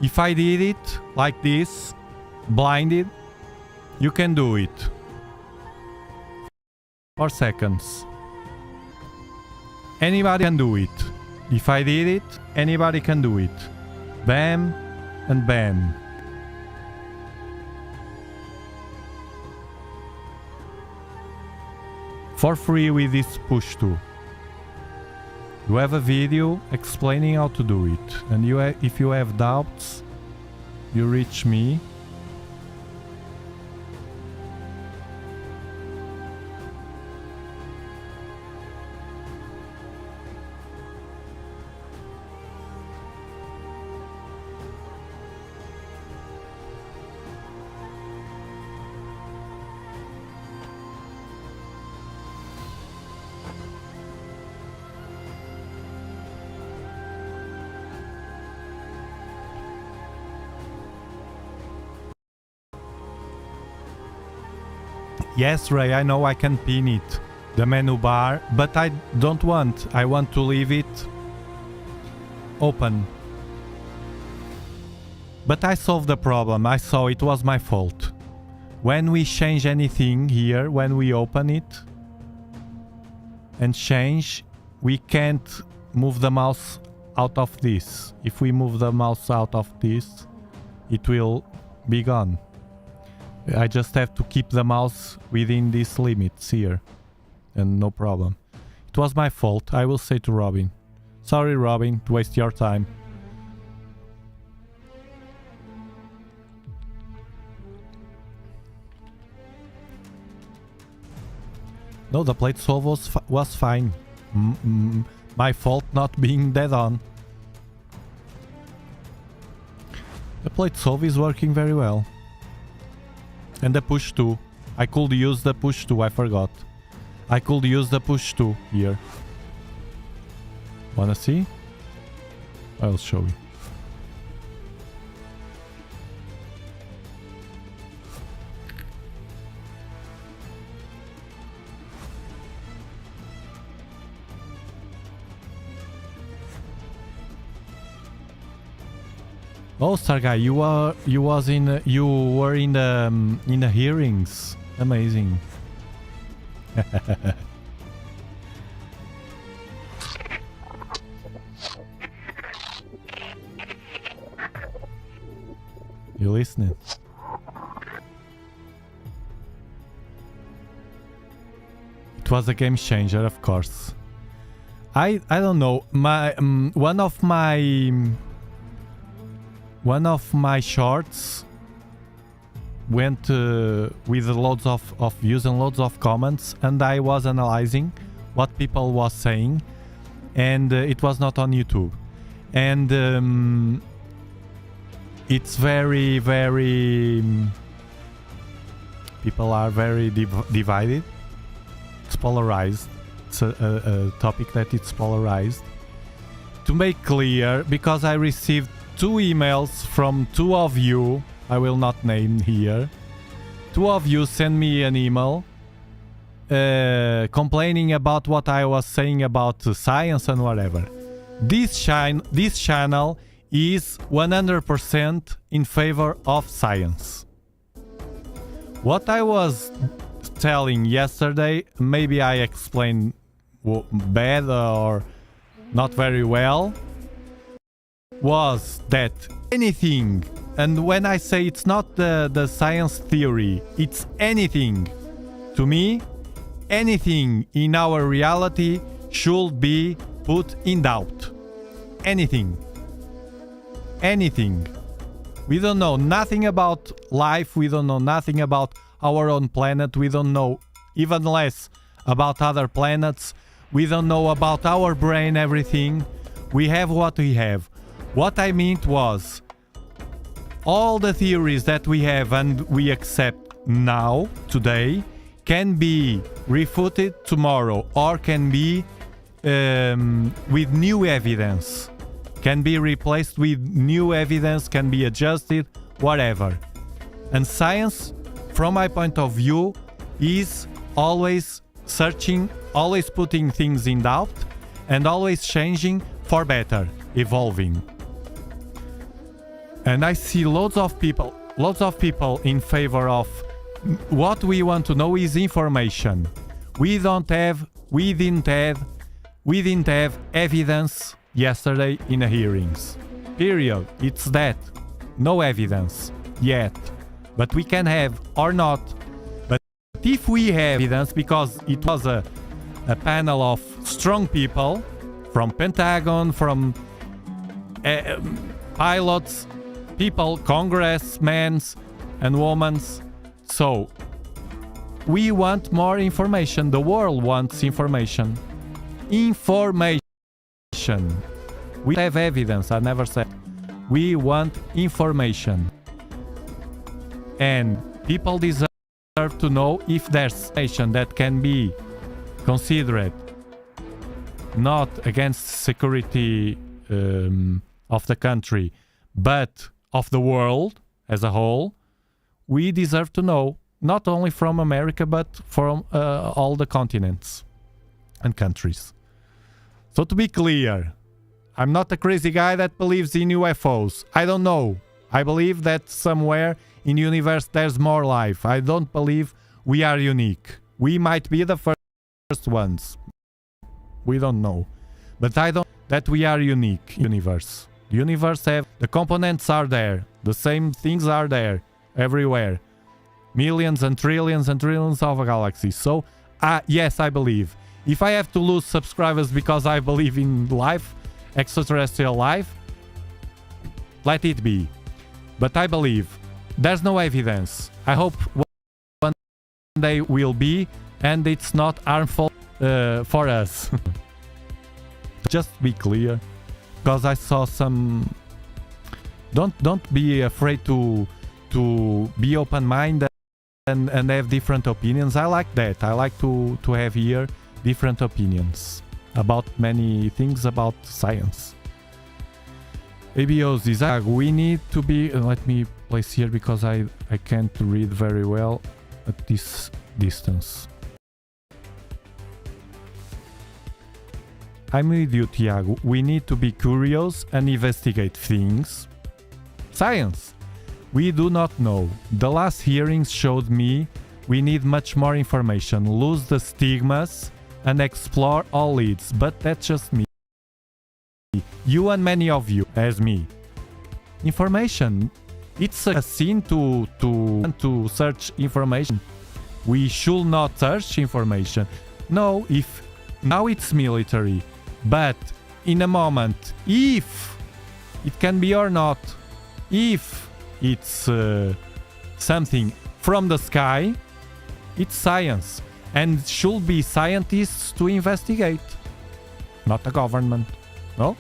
If I did it like this, blinded, you can do it. 4 seconds. Anybody can do it. If I did it, anybody can do it. Bam and bam. For free with this push to. You have a video explaining how to do it, and if you have doubts, you reach me. Yes, Ray, I know I can pin it, the menu bar, but I don't want. I want to leave it open. But I solved the problem. I saw it was my fault. When we change anything here, when we open it and change, we can't move the mouse out of this. If we move the mouse out of this, it will be gone. I just have to keep the mouse within these limits here, and no problem. It was my fault, I will say to Robin. Sorry, Robin, to waste your time. No, the plate solve was fine. My fault not being dead on. The plate solve is working very well. And the push 2. I could use the push 2, I forgot. I could use the push 2 here. Wanna see? I'll show you. Oh, Starguy, you were in the hearings. Amazing. You listening? It was a game changer, of course. I don't know. My one of my shorts went with loads of views and loads of comments, and I was analyzing what people was saying, and it was not on YouTube, and it's very people are very divided. It's polarized. It's a topic that it's polarized. To make clear, because I received 2 emails from 2 of you, I will not name here. 2 of you sent me an email complaining about what I was saying about science and whatever. This channel is 100% in favor of science. What I was telling yesterday, maybe I explained bad or not very well, was that anything, and when I say it's not the science theory, it's anything, to me, anything in our reality should be put in doubt. Anything. Anything. We don't know nothing about life, we don't know nothing about our own planet, we don't know even less about other planets, we don't know about our brain, everything. We have what we have. What I meant was, all the theories that we have and we accept now, today, can be refuted tomorrow, or can be with new evidence. Can be replaced with new evidence, can be adjusted, whatever. And science, from my point of view, is always searching, always putting things in doubt, and always changing for better, evolving. And I see loads of people in favor of what we want to know is information. We didn't have evidence yesterday in the hearings. Period. It's that. No evidence yet. But we can have or not. But if we have evidence, because it was a panel of strong people from Pentagon, from pilots, people, congressmen and women. So we want more information. The world wants information. Information. We have evidence. I never said. We want information. And people deserve to know if there's information that can be considered not against security of the country, but of the world as a whole. We deserve to know, not only from America, but from all the continents and countries. So to be clear, I'm not a crazy guy that believes in UFOs. I don't know. I believe that somewhere in the universe there's more life. I don't believe we are unique. We might be the first ones. We don't know. But I don't that we are unique universe. The universe have the components are there. The same things are there everywhere. Millions and trillions of galaxies. So yes, I believe. If I have to lose subscribers because I believe in life, extraterrestrial life, let it be. But I believe. There's no evidence. I hope one day will be, and it's not harmful for us. Just be clear, because I saw some. Don't be afraid to be open-minded and have different opinions. I like that. I like to have here different opinions about many things about science. ABOs, we need to be... let me place here because I can't read very well at this distance. I'm with you, Tiago. We need to be curious and investigate things. Science. We do not know. The last hearings showed me we need much more information, lose the stigmas and explore all leads, but that's just me. You and many of you, as me. Information. It's a sin to search information. We should not search information. No, if now it's military, but in a moment, if it can be or not, if it's something from the sky, it's science, and should be scientists to investigate, not a government. No?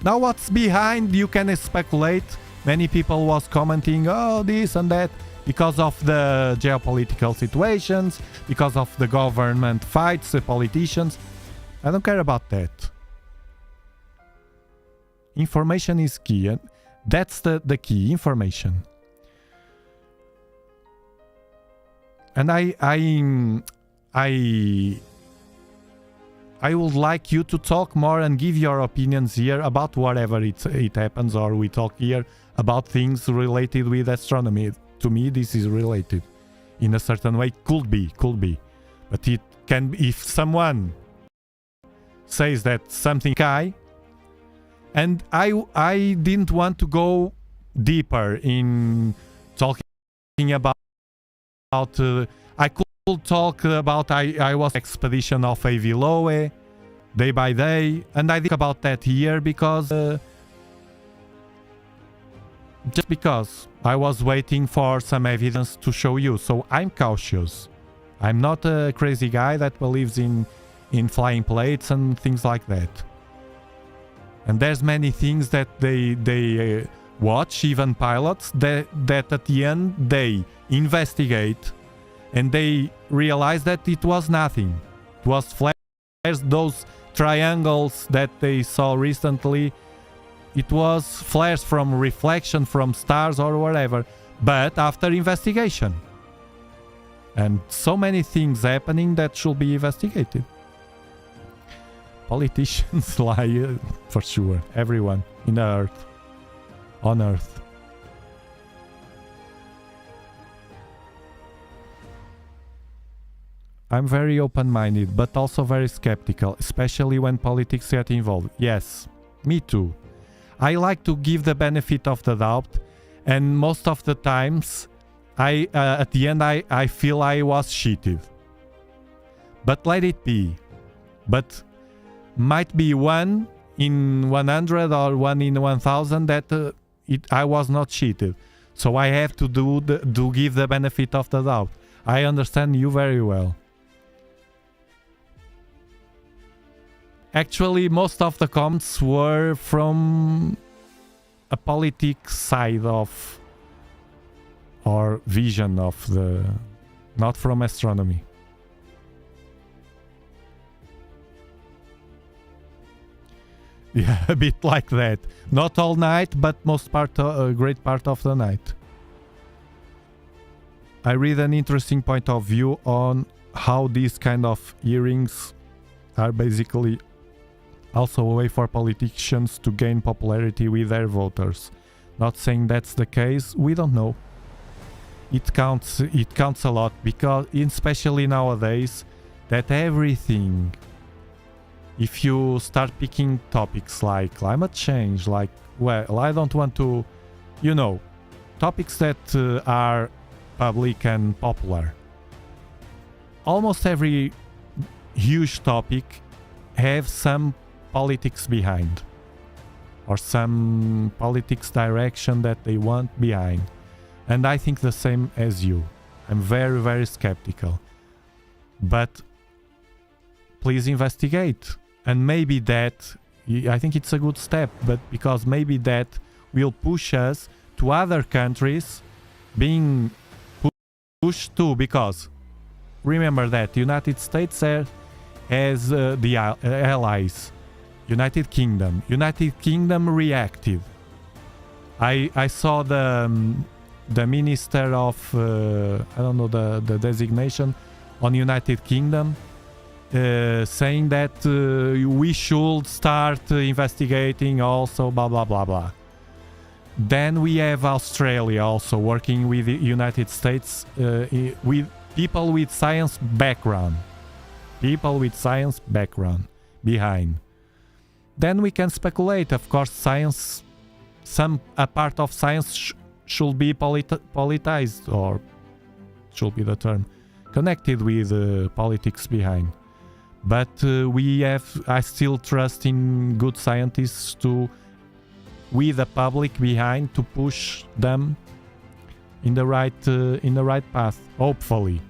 Now what's behind, you can speculate. Many people was commenting, oh, this and that, because of the geopolitical situations, because of the government fights, the politicians. I don't care about that. Information is key, and that's the key, information. And I would like you to talk more and give your opinions here about whatever it happens, or we talk here about things related with astronomy. To me, this is related in a certain way. Could be. But it can be, if someone says that something sky, and I didn't want to go deeper in talking about I could talk about I was expedition of Aviloe day by day, and I think about that here because just because I was waiting for some evidence to show you, so I'm cautious. I'm not a crazy guy that believes in flying plates and things like that. And there's many things that they watch, even pilots, that at the end they investigate and they realize that it was nothing. It was flares, those triangles that they saw recently. It was flares from reflection from stars or whatever, but after investigation. And so many things happening that should be investigated. Politicians lie, for sure. Everyone in the earth. On earth. I'm very open-minded, but also very skeptical, especially when politics get involved. Yes, me too. I like to give the benefit of the doubt, and most of the times, at the end, I feel I was cheated. But let it be. But might be 1 in 100 or 1 in 1000 that I was not cheated. So I have to give the benefit of the doubt. I understand you very well. Actually, most of the comments were from a politics side of or vision of the, not from astronomy. Yeah, a bit like that. Not all night, but most part, a great part of the night. I read an interesting point of view on how these kind of hearings are basically also a way for politicians to gain popularity with their voters. Not saying that's the case, we don't know. It counts a lot, because especially nowadays, that everything, if you start picking topics like climate change, like, well, I don't want to, you know, topics that are public and popular. Almost every huge topic have some politics behind, or some politics direction that they want behind. And I think the same as you. I'm very, very skeptical. But please investigate. And maybe that, I think it's a good step, but because maybe that will push us to other countries being push too, because remember that United States has the allies. United Kingdom reacted. I saw the minister of I don't know the designation on United Kingdom saying that we should start investigating also blah blah blah blah. Then we have Australia also working with the United States with people with science background. People with science background behind. Then we can speculate. Of course, science, a part of science should be politicized, or should be the term, connected with politics behind. But I still trust in good scientists with the public behind, to push them in the right path. Hopefully,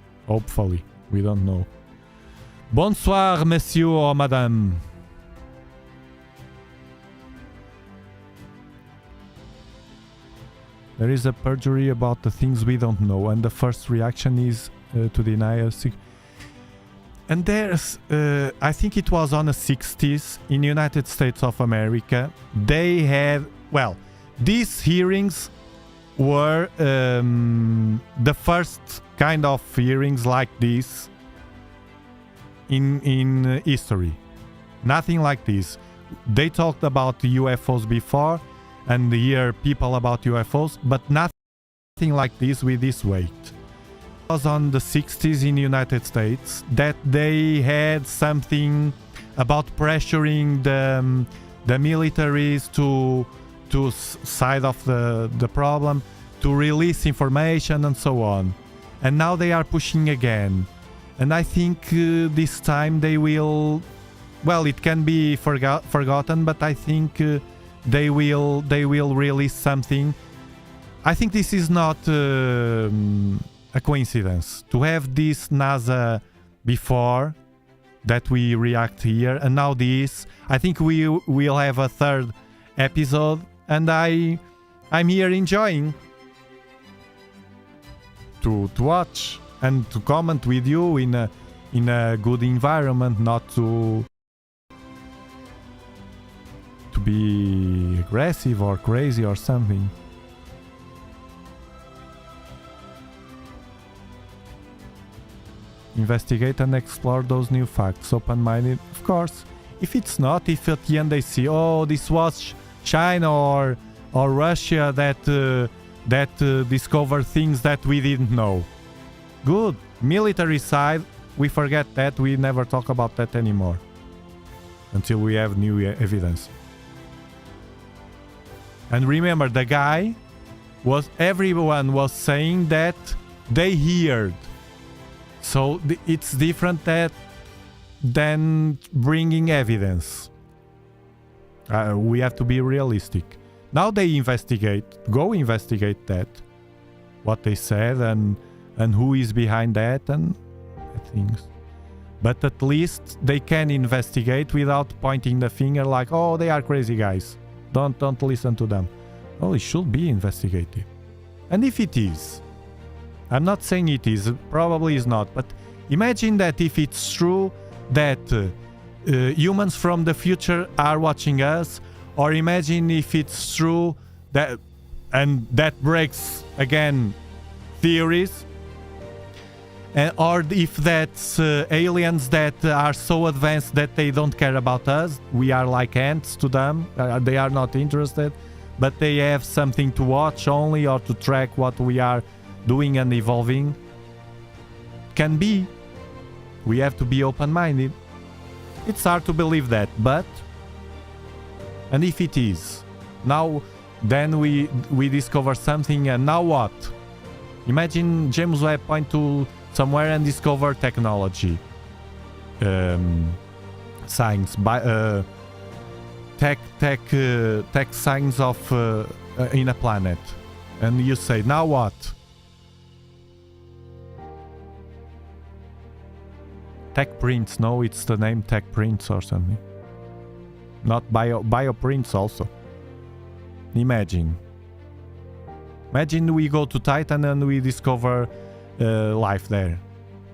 we don't know. Bonsoir, monsieur or madame. There is a perjury about the things we don't know, and the first reaction is to deny us. And there's, I think it was on the 60s in United States of America, they had, well, these hearings were the first kind of hearings like this in history. Nothing like this. They talked about UFOs before, and hear people about UFOs, but nothing like this with this weight. It was on the 60s in the United States that they had something about pressuring the militaries to side of the problem, to release information and so on. And now they are pushing again. And I think this time they will, well, it can be forgotten, but I think they will release something. I think this is not a coincidence to have this NASA before that we react here, and now this. I think we will have a third episode, and I'm here enjoying to watch and to comment with you in a good environment, not to be aggressive or crazy or something. Investigate and explore those new facts, open-minded, of course. If it's not, if at the end they see, oh, this was China or Russia that discovered things that we didn't know. Good. Military side, we forget that, we never talk about that anymore until we have new evidence. And remember, the guy everyone was saying that they heard. So it's different than bringing evidence. We have to be realistic. Now they go investigate that, what they said and who is behind that and things. But at least they can investigate without pointing the finger like, oh, they are crazy guys. Don't listen to them. Oh, it should be investigated. And if it is, I'm not saying it is, probably is not, but imagine that if it's true that humans from the future are watching us, or imagine if it's true that, and that breaks again theories, or if that's aliens that are so advanced that they don't care about us, we are like ants to them, they are not interested, but they have something to watch only or to track what we are doing and evolving. Can be. We have to be open-minded. It's hard to believe that, but... And if it is, now then we discover something, and now what? Imagine James Webb point to somewhere and discover technology, science, tech science of in a planet, and you say, now what? Tech prints? No, it's the name tech prints or something. Not bioprints also. Imagine we go to Titan and we discover life there.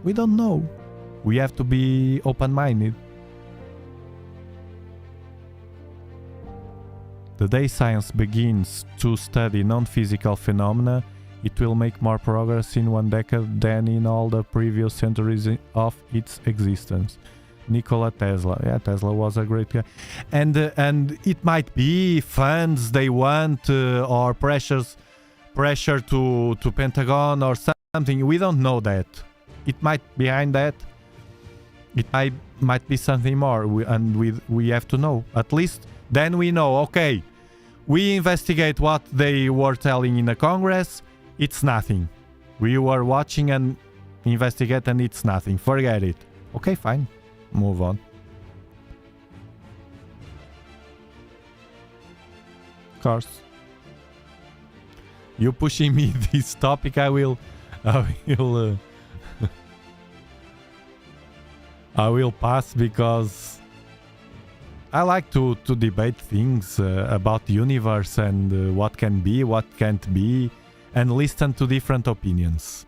We don't know. We have to be open-minded. The day science begins to study non-physical phenomena, it will make more progress in one decade than in all the previous centuries of its existence. Nikola Tesla. Yeah, Tesla was a great guy. And it might be funds they want or pressure to Pentagon or something. We don't know that. It might behind that. It might be something more, we have to know. At least then we know, okay, we investigate what they were telling in the Congress, it's nothing. We were watching and investigate and it's nothing. Forget it. Okay, fine. Move on. Of course. You pushing me this topic, I will I will pass because I like to debate things about the universe and what can be, what can't be, and listen to different opinions.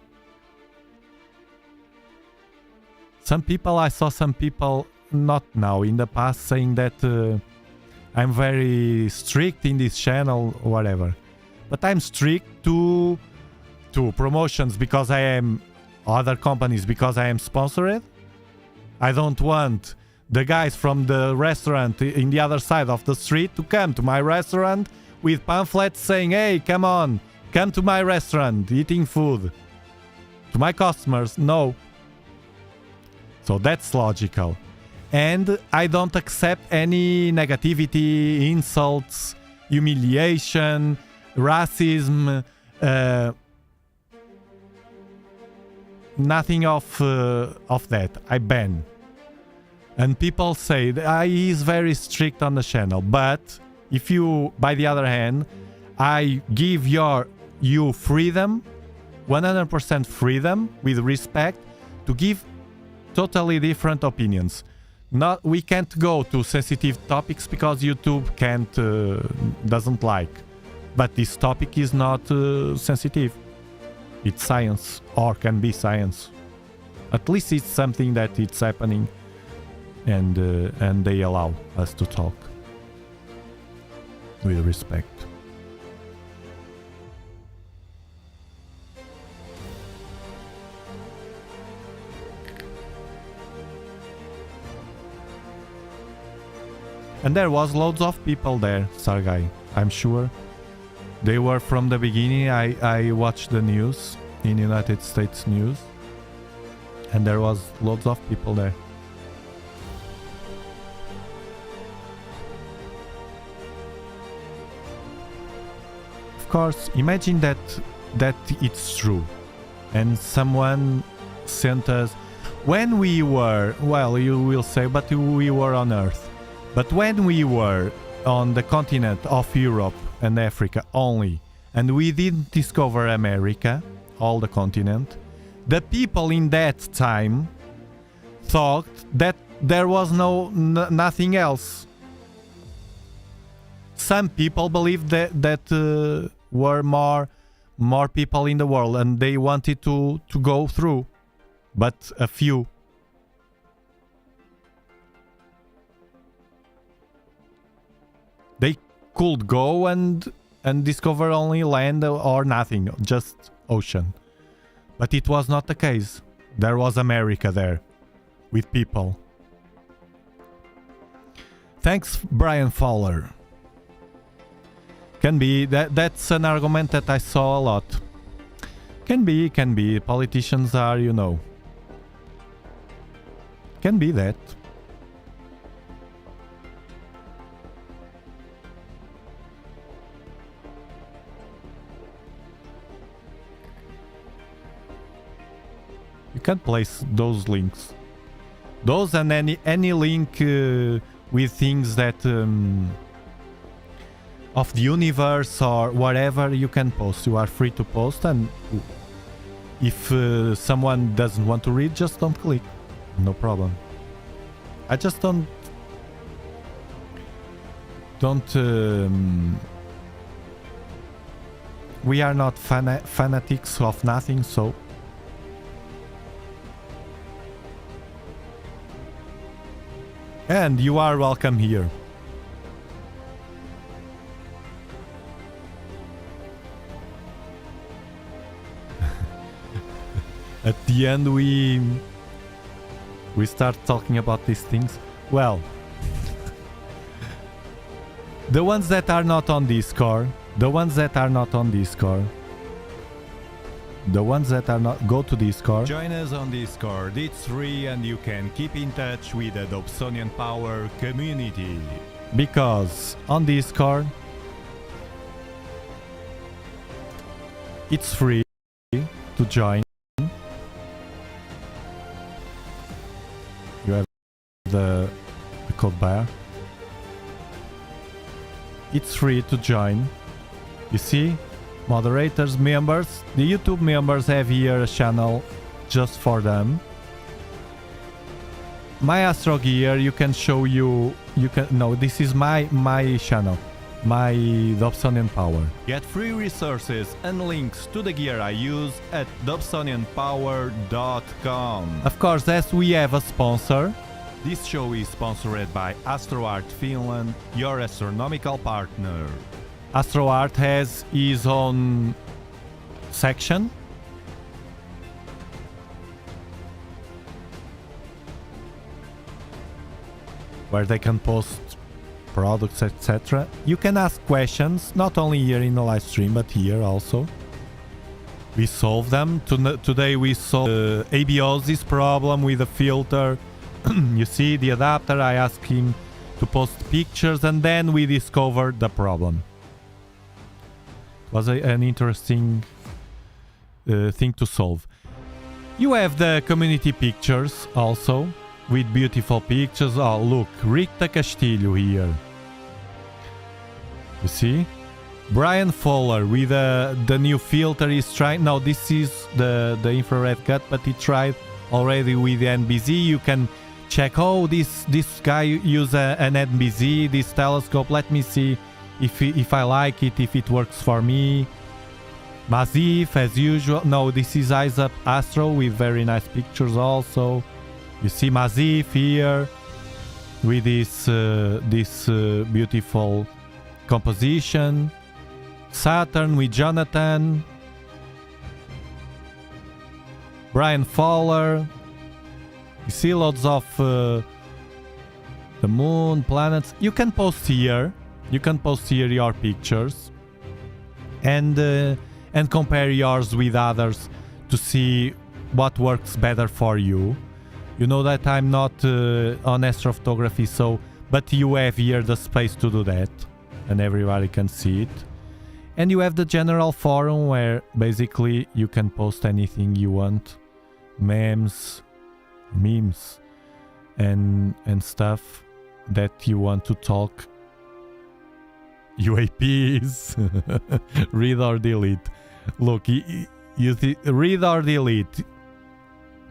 I saw some people, not now, in the past, saying that I'm very strict in this channel, whatever. But I'm strict to promotions because I am other companies, because I am sponsored. I don't want the guys from the restaurant in the other side of the street to come to my restaurant with pamphlets saying, hey, come on, come to my restaurant, eating food. To my customers, no. So that's logical. And I don't accept any negativity, insults, humiliation, racism, nothing of that. I ban. And people say that he is very strict on the channel. But if you, by the other hand, I give you freedom, 100% freedom, with respect, to give totally different opinions. We can't go to sensitive topics because YouTube doesn't like. But this topic is not sensitive. It's science, or can be science. At least it's something that it's happening, and they allow us to talk with respect. And there was loads of people there, Sargai, I'm sure. They were from the beginning. I watched the news in United States news, and there was loads of people there. Of course, imagine that it's true, and someone sent us when we were, well, you will say, but we were on Earth. But when we were on the continent of Europe and Africa only, and we didn't discover America, all the continent, the people in that time thought that there was nothing else. Some people believed that were more people in the world, and they wanted to go through, but a few. They could go and discover only land or nothing, just ocean. But it was not the case. There was America there, with people. Thanks, Brian Fowler. Can be. That's an argument that I saw a lot. Can be. Politicians are, you know. Can be that. You can place those links. Those and any link with things that of the universe or whatever you can post. You are free to post, and if someone doesn't want to read, just don't click. No problem. I just don't we are not fanatics of nothing, so And you are welcome here. At the end we start talking about these things. Well, the ones that are not on Discord, go to Discord. Join us on Discord, it's free and you can keep in touch with the Dobsonian Power community. Because on Discord, it's free to join. You have the code bar. It's free to join. You see, moderators, members. The YouTube members have here a channel just for them. My Astro Gear, you can show you. No, this is my channel, my Dobsonian Power. Get free resources and links to the gear I use at dobsonianpower.com. Of course, as we have a sponsor. This show is sponsored by AstroArt Finland, your astronomical partner. AstroArt has his own section where they can post products, etc. You can ask questions, not only here in the live stream, but here also. We solve them. Today we solved abiosis problem with a filter. You see the adapter, I asked him to post pictures and then we discovered the problem. It was an interesting thing to solve. You have the community pictures also with beautiful pictures. Oh look, Rita Castillo here. You see? Brian Fowler with the new filter is trying. Now this is the infrared cut, but he tried already with the NBZ. You can check, oh, this guy use an NBZ, this telescope. Let me see if I like it, if it works for me. Mazif as usual. No, this is Eyes Up Astro with very nice pictures also. You see Mazif here with this beautiful composition. Saturn with Jonathan. Brian Fowler. You see loads of the moon, planets. You can post here. You can post here your pictures and compare yours with others to see what works better for you. You know that I'm not on astrophotography, so but you have here the space to do that, and everybody can see it. And you have the general forum where basically you can post anything you want, memes, and stuff that you want to talk. UAPs. Read or delete. Look, you read or delete.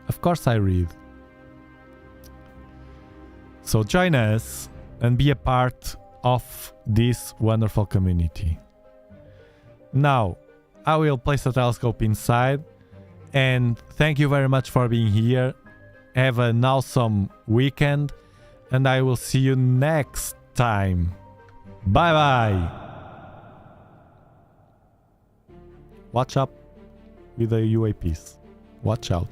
Of course I read. So join us and be a part of this wonderful community. Now, I will place a telescope inside, and thank you very much for being here. Have an awesome weekend, and I will see you next time. Bye bye. Watch up with the UAPs. Watch out.